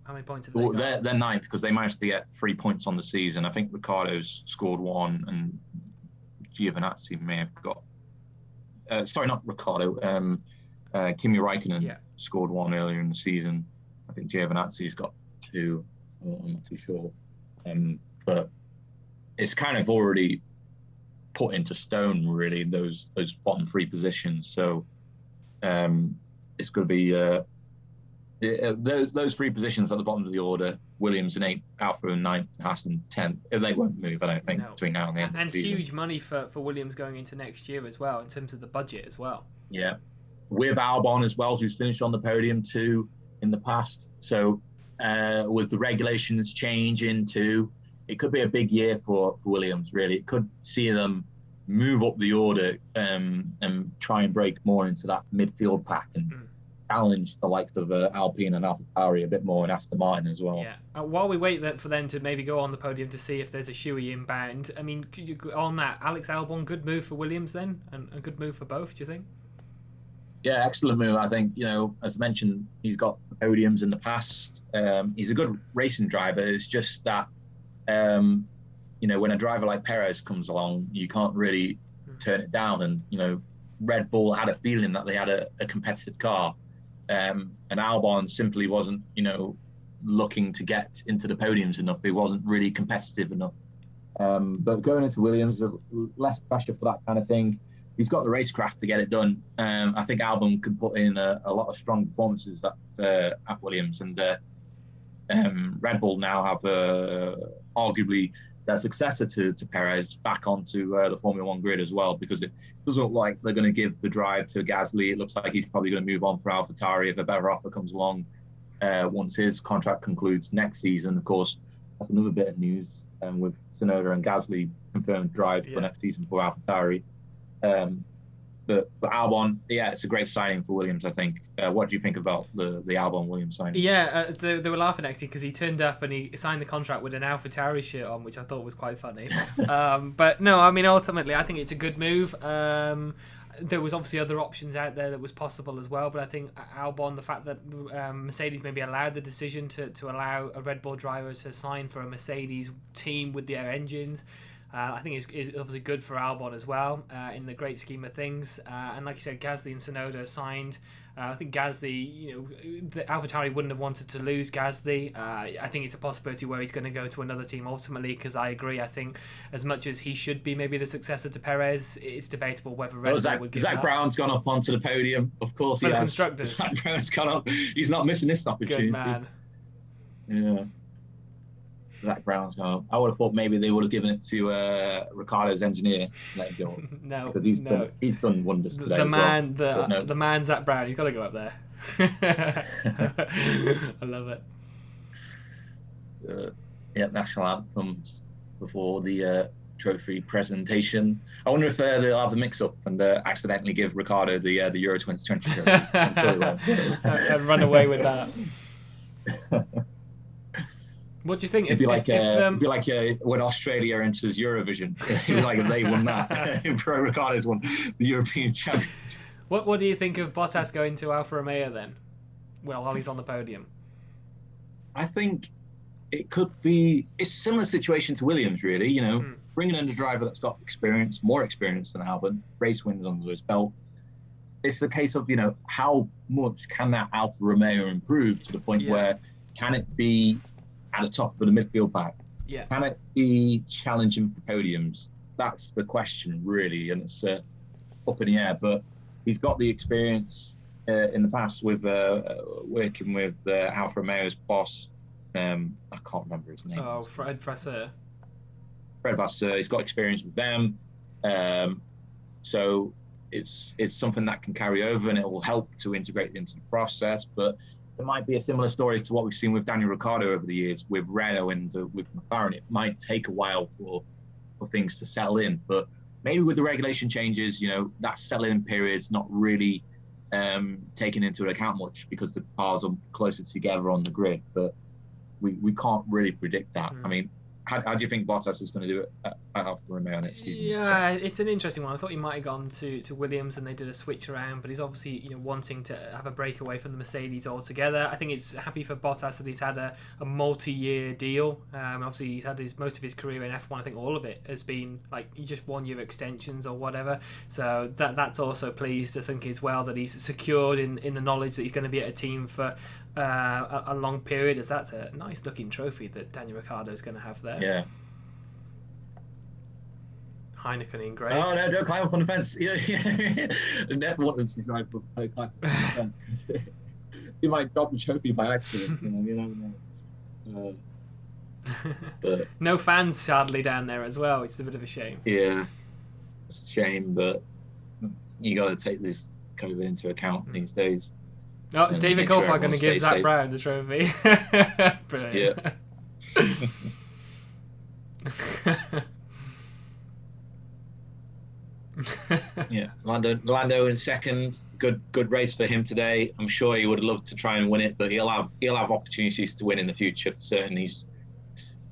How many points have they got? They're 9th because they managed to get 3 points on the season. I think Ricciardo's scored 1 and Giovinazzi may have got... sorry, not Ricciardo. Kimi Räikkönen scored 1 earlier in the season. I think Giovinazzi's got 2. I'm not too sure. But it's kind of already put into stone, really, those bottom 3 positions. So it's going to be... those 3 positions at the bottom of the order, Williams in 8th, Alfa in 9th, Haas in 10th. They won't move, I don't think, between now and the end of the season. And huge money for Williams going into next year as well, in terms of the budget as well. Yeah. With Albon as well, who's finished on the podium too in the past. So with the regulations changing too, it could be a big year for Williams, really. It could see them move up the order and try and break more into that midfield pack and challenge the likes of Alpine and AlphaTauri a bit more, and Aston Martin as well. Yeah. While we wait for them to maybe go on the podium to see if there's a shoey inbound, I mean, on that, Alex Albon, good move for Williams then, and a good move for both, do you think? Yeah, excellent move. I think, as mentioned, he's got podiums in the past. He's a good racing driver. It's just that, when a driver like Perez comes along, you can't really turn it down. And, Red Bull had a feeling that they had a competitive car. And Albon simply wasn't, looking to get into the podiums enough. He wasn't really competitive enough. But going into Williams, less pressure for that kind of thing. He's got the racecraft to get it done. I think Albon could put in a lot of strong performances at Williams. And Red Bull now have arguably their successor to Perez back onto the Formula One grid as well, because it doesn't look like they're going to give the drive to Gasly. It looks like he's probably going to move on for AlphaTauri if a better offer comes along once his contract concludes next season. Of course, that's another bit of news with Tsunoda and Gasly confirmed drive for next season for AlphaTauri. But Albon, it's a great signing for Williams, I think. What do you think about the Albon Williams signing? Yeah, they were laughing actually because he turned up and he signed the contract with an AlphaTauri shirt on, which I thought was quite funny. But no, I mean, ultimately, I think it's a good move. There was obviously other options out there that was possible as well, but I think Albon, the fact that Mercedes maybe allowed the decision to allow a Red Bull driver to sign for a Mercedes team with their engines, I think is obviously good for Albon as well in the great scheme of things. And like you said, Gasly and Tsunoda signed. I think Gasly, the AlphaTauri wouldn't have wanted to lose Gasly. I think it's a possibility where he's going to go to another team ultimately, because I agree. I think as much as he should be maybe the successor to Perez, it's debatable whether Red Bull would give Zach that. Brown's gone up onto the podium. Of course he has. Constructors. Zach Brown's gone up. He's not missing this opportunity. Good man. Yeah. Zach Brown's gone up. I would have thought maybe they would have given it to Ricciardo's engineer. Let him go. No, because he's done wonders today. The man Zach Brown. He's got to go up there. I love it. National anthems before the trophy presentation. I wonder if they'll have the mix-up and accidentally give Ricciardo the Euro 2020 trophy. I'm sure they won't. And run away with that. What do you think? It'd be like when Australia enters Eurovision. It'd be like if they won that. Pro Ricciardo's won the European Championship. What do you think of Bottas going to Alfa Romeo then? Well, while he's on the podium. I think it could be a similar situation to Williams, really. Bringing in a driver that's got experience, more experience than Albon, race wins under his belt. It's the case of, how much can that Alfa Romeo improve to the point where can it be at the top of the midfield pack? Yeah. Can it be challenging for podiums? That's the question, really, and it's up in the air. But he's got the experience in the past with working with Alfa Romeo's boss. I can't remember his name. Oh, Fred Vasseur. Fred Vasseur. He's got experience with them, so it's something that can carry over, and it will help to integrate into the process. But it might be a similar story to what we've seen with Daniel Ricciardo over the years with Renault and with McLaren. It might take a while for things to settle in, but maybe with the regulation changes, that settling period's not really taken into account much because the cars are closer together on the grid. But we can't really predict that. I mean, how do you think Bottas is going to do it at Alfa Romeo next season? Yeah, it's an interesting one. I thought he might have gone to Williams and they did a switch around, but he's obviously wanting to have a break away from the Mercedes altogether. I think it's happy for Bottas that he's had a multi-year deal. Obviously, he's had most of his career in F1. I think all of it has been like just 1 year extensions or whatever. So that's also pleased, I think, as well, that he's secured in the knowledge that he's going to be at a team for a long period, as that's a nice looking trophy that Daniel Ricciardo is going to have there. Yeah. Heineken in grey. Oh no! Don't climb up on the fence. Never want them to drive climb up on the fence. You might drop the trophy by accident. You never know. But no fans sadly down there as well, which is a bit of a shame. Yeah, it's a shame, but you got to take this COVID into account these days. Oh, David Coulthard going to give Zach Brown the trophy. Brilliant. Yeah. Lando in second. Good race for him today. I'm sure he would love to try and win it, but he'll have opportunities to win in the future. Certainly, he's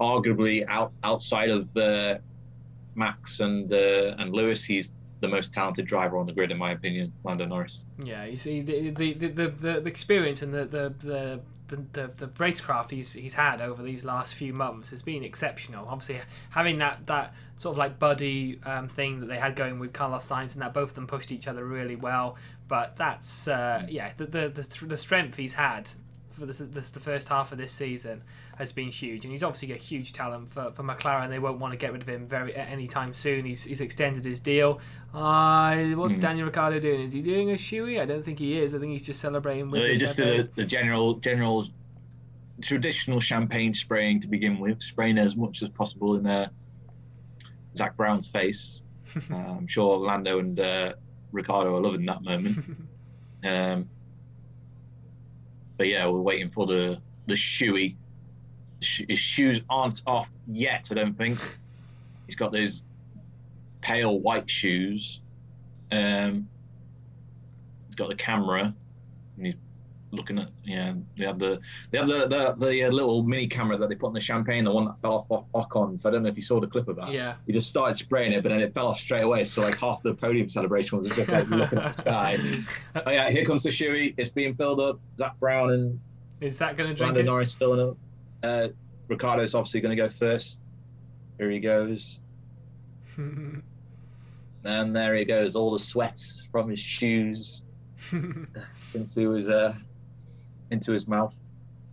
arguably outside of Max and Lewis. He's the most talented driver on the grid, in my opinion, Lando Norris. Yeah, you see the experience and the racecraft he's had over these last few months has been exceptional. Obviously, having that sort of like buddy thing that they had going with Carlos Sainz, and that both of them pushed each other really well. But that's the strength he's had for the first half of this season has been huge, and he's obviously a huge talent for McLaren. They won't want to get rid of him anytime soon. He's extended his deal. What's Daniel Ricciardo doing? Is he doing a shoey? I don't think he is. I think he's just celebrating with he just did the general traditional champagne spraying to begin with, spraying as much as possible in Zach Brown's face. I'm sure Lando and Ricciardo are loving that moment. But yeah, we're waiting for the shoey. His shoes aren't off yet, I don't think. He's got those pale white shoes. He's got the camera, and he's looking at they have the little mini camera that they put in the champagne, the one that fell off Ocon. So I don't know if you saw the clip of that. Yeah. He just started spraying it, but then it fell off straight away. So like half the podium celebration was just like looking at the sky. Oh yeah, here comes the shoey. It's being filled up. Zach Brown and is that going to drink Lando it? Norris filling up. Ricciardo's obviously going to go first. Here he goes. And there he goes, all the sweats from his shoes into his mouth,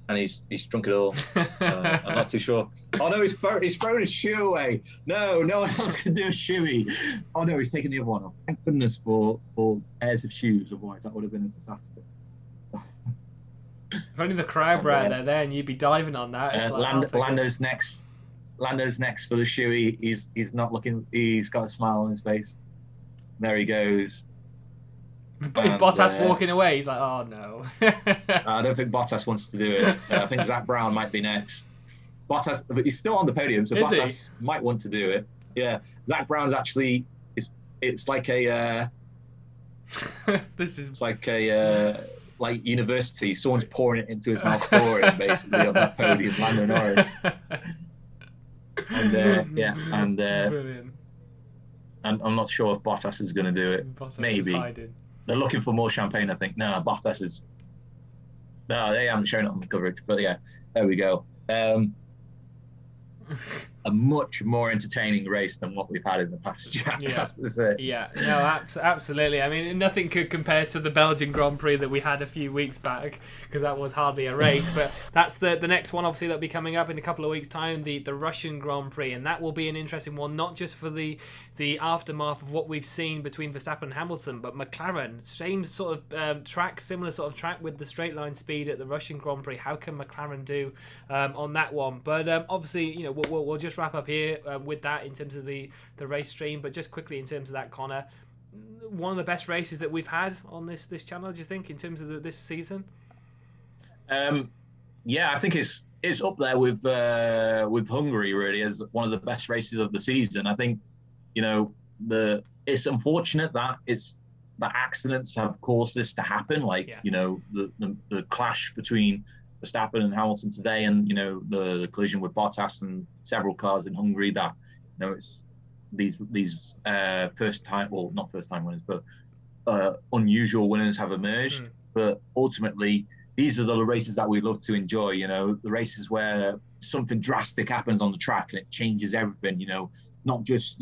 and he's drunk it all. I'm not too sure. Oh no, he's thrown his shoe away. No one else can do a shoey. Oh no, he's taking the other one off. Thank goodness for pairs of shoes, otherwise that would have been a disaster. If only the crowd were there, and you'd be diving on that. Lando's next. Lando's next for the shoey. He's not looking. He's got a smile on his face. There he goes. But is Bottas walking away? He's like, oh no. I don't think Bottas wants to do it. I think Zach Brown might be next. Bottas, but he's still on the podium, so Bottas might want to do it. Yeah, Zach Brown's actually. It's like a. It's like a. Like university, someone's pouring it into his mouth for him, basically, on that podium, Lando Norris. And brilliant. And I'm not sure if Bottas is going to do it. Bottas maybe they're looking for more champagne. I think no, Bottas is. No, they haven't shown it on the coverage, but yeah, there we go. A much more entertaining race than what we've had in the past. Yeah, no, absolutely. I mean, nothing could compare to the Belgian Grand Prix that we had a few weeks back, because that was hardly a race. But that's the next one, obviously, that'll be coming up in a couple of weeks' time, the Russian Grand Prix, and that will be an interesting one, not just for the aftermath of what we've seen between Verstappen and Hamilton, but McLaren, same sort of track, similar sort of track with the straight line speed at the Russian Grand Prix. How can McLaren do on that one? But obviously, we'll just wrap up here with that in terms of the race stream. But just quickly in terms of that, Conor, one of the best races that we've had on this channel, do you think, in terms of this season? Yeah, I think it's up there with Hungary, really, as one of the best races of the season. I think it's unfortunate that the accidents have caused this to happen, the clash between Verstappen and Hamilton today, and the collision with Bottas and several cars in Hungary. That it's these first time, well, not first time winners, but unusual winners have emerged. But ultimately, these are the races that we love to enjoy. The races where something drastic happens on the track and it changes everything. Not just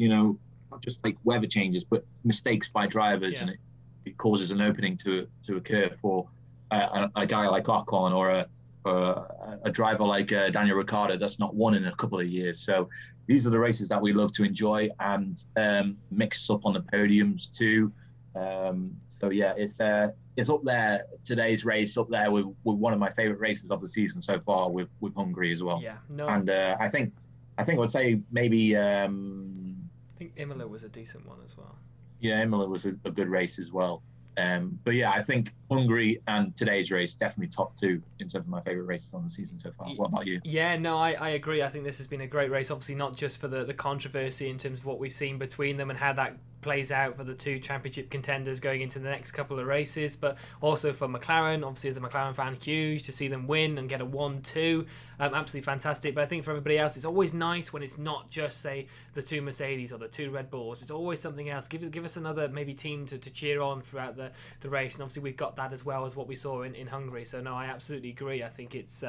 like weather changes, but mistakes by drivers, and it causes an opening to occur for a guy like Ocon or a driver like Daniel Ricciardo that's not won in a couple of years. So these are the races that we love to enjoy and mix up on the podiums too. So yeah, it's up there. Today's race up there with one of my favorite races of the season so far, with Hungary as well. Yeah, no. And I think I'd say maybe. I think Imola was a decent one as well. Yeah, Imola was a good race as well. But yeah, I think Hungary and today's race definitely top two in terms of my favourite races on the season so far. What about you? Yeah, no, I agree. I think this has been a great race. Obviously, not just for the controversy in terms of what we've seen between them and how that plays out for the two championship contenders going into the next couple of races, but also for McLaren. Obviously, as a McLaren fan, huge to see them win and get a 1-2. Absolutely fantastic. But I think for everybody else, it's always nice when it's not just, say, the two Mercedes or the two Red Bulls. It's always something else. Give us another maybe team to cheer on throughout the race. And obviously, we've got that as well as what we saw in Hungary. So no, I absolutely agree. I think it's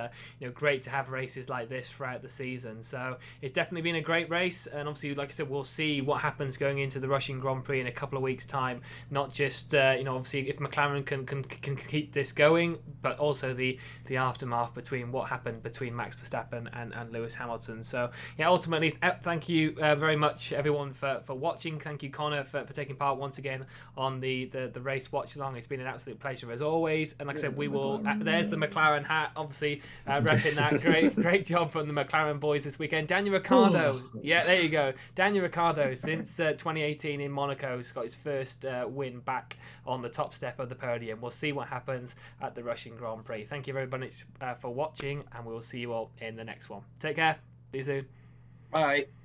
great to have races like this throughout the season. So it's definitely been a great race. And obviously, like I said, we'll see what happens going into the Russian Grand Prix in a couple of weeks' time. Not just obviously if McLaren can keep this going, but also the aftermath between what happened between Max Verstappen and Lewis Hamilton. So yeah, ultimately, thank you very much everyone for watching. Thank you, Conor, for taking part once again on the race watch along. It's been an absolute pleasure as always. And like I said, we will. There's the McLaren hat, obviously repping that. Great job from the McLaren boys this weekend. Daniel Ricciardo, yeah, there you go. Daniel Ricciardo, since 2018 in Monaco, has got his first win back on the top step of the podium. We'll see what happens at the Russian Grand Prix. Thank you very much for watching, and we'll see you all in the next one. Take care. See you soon. Bye.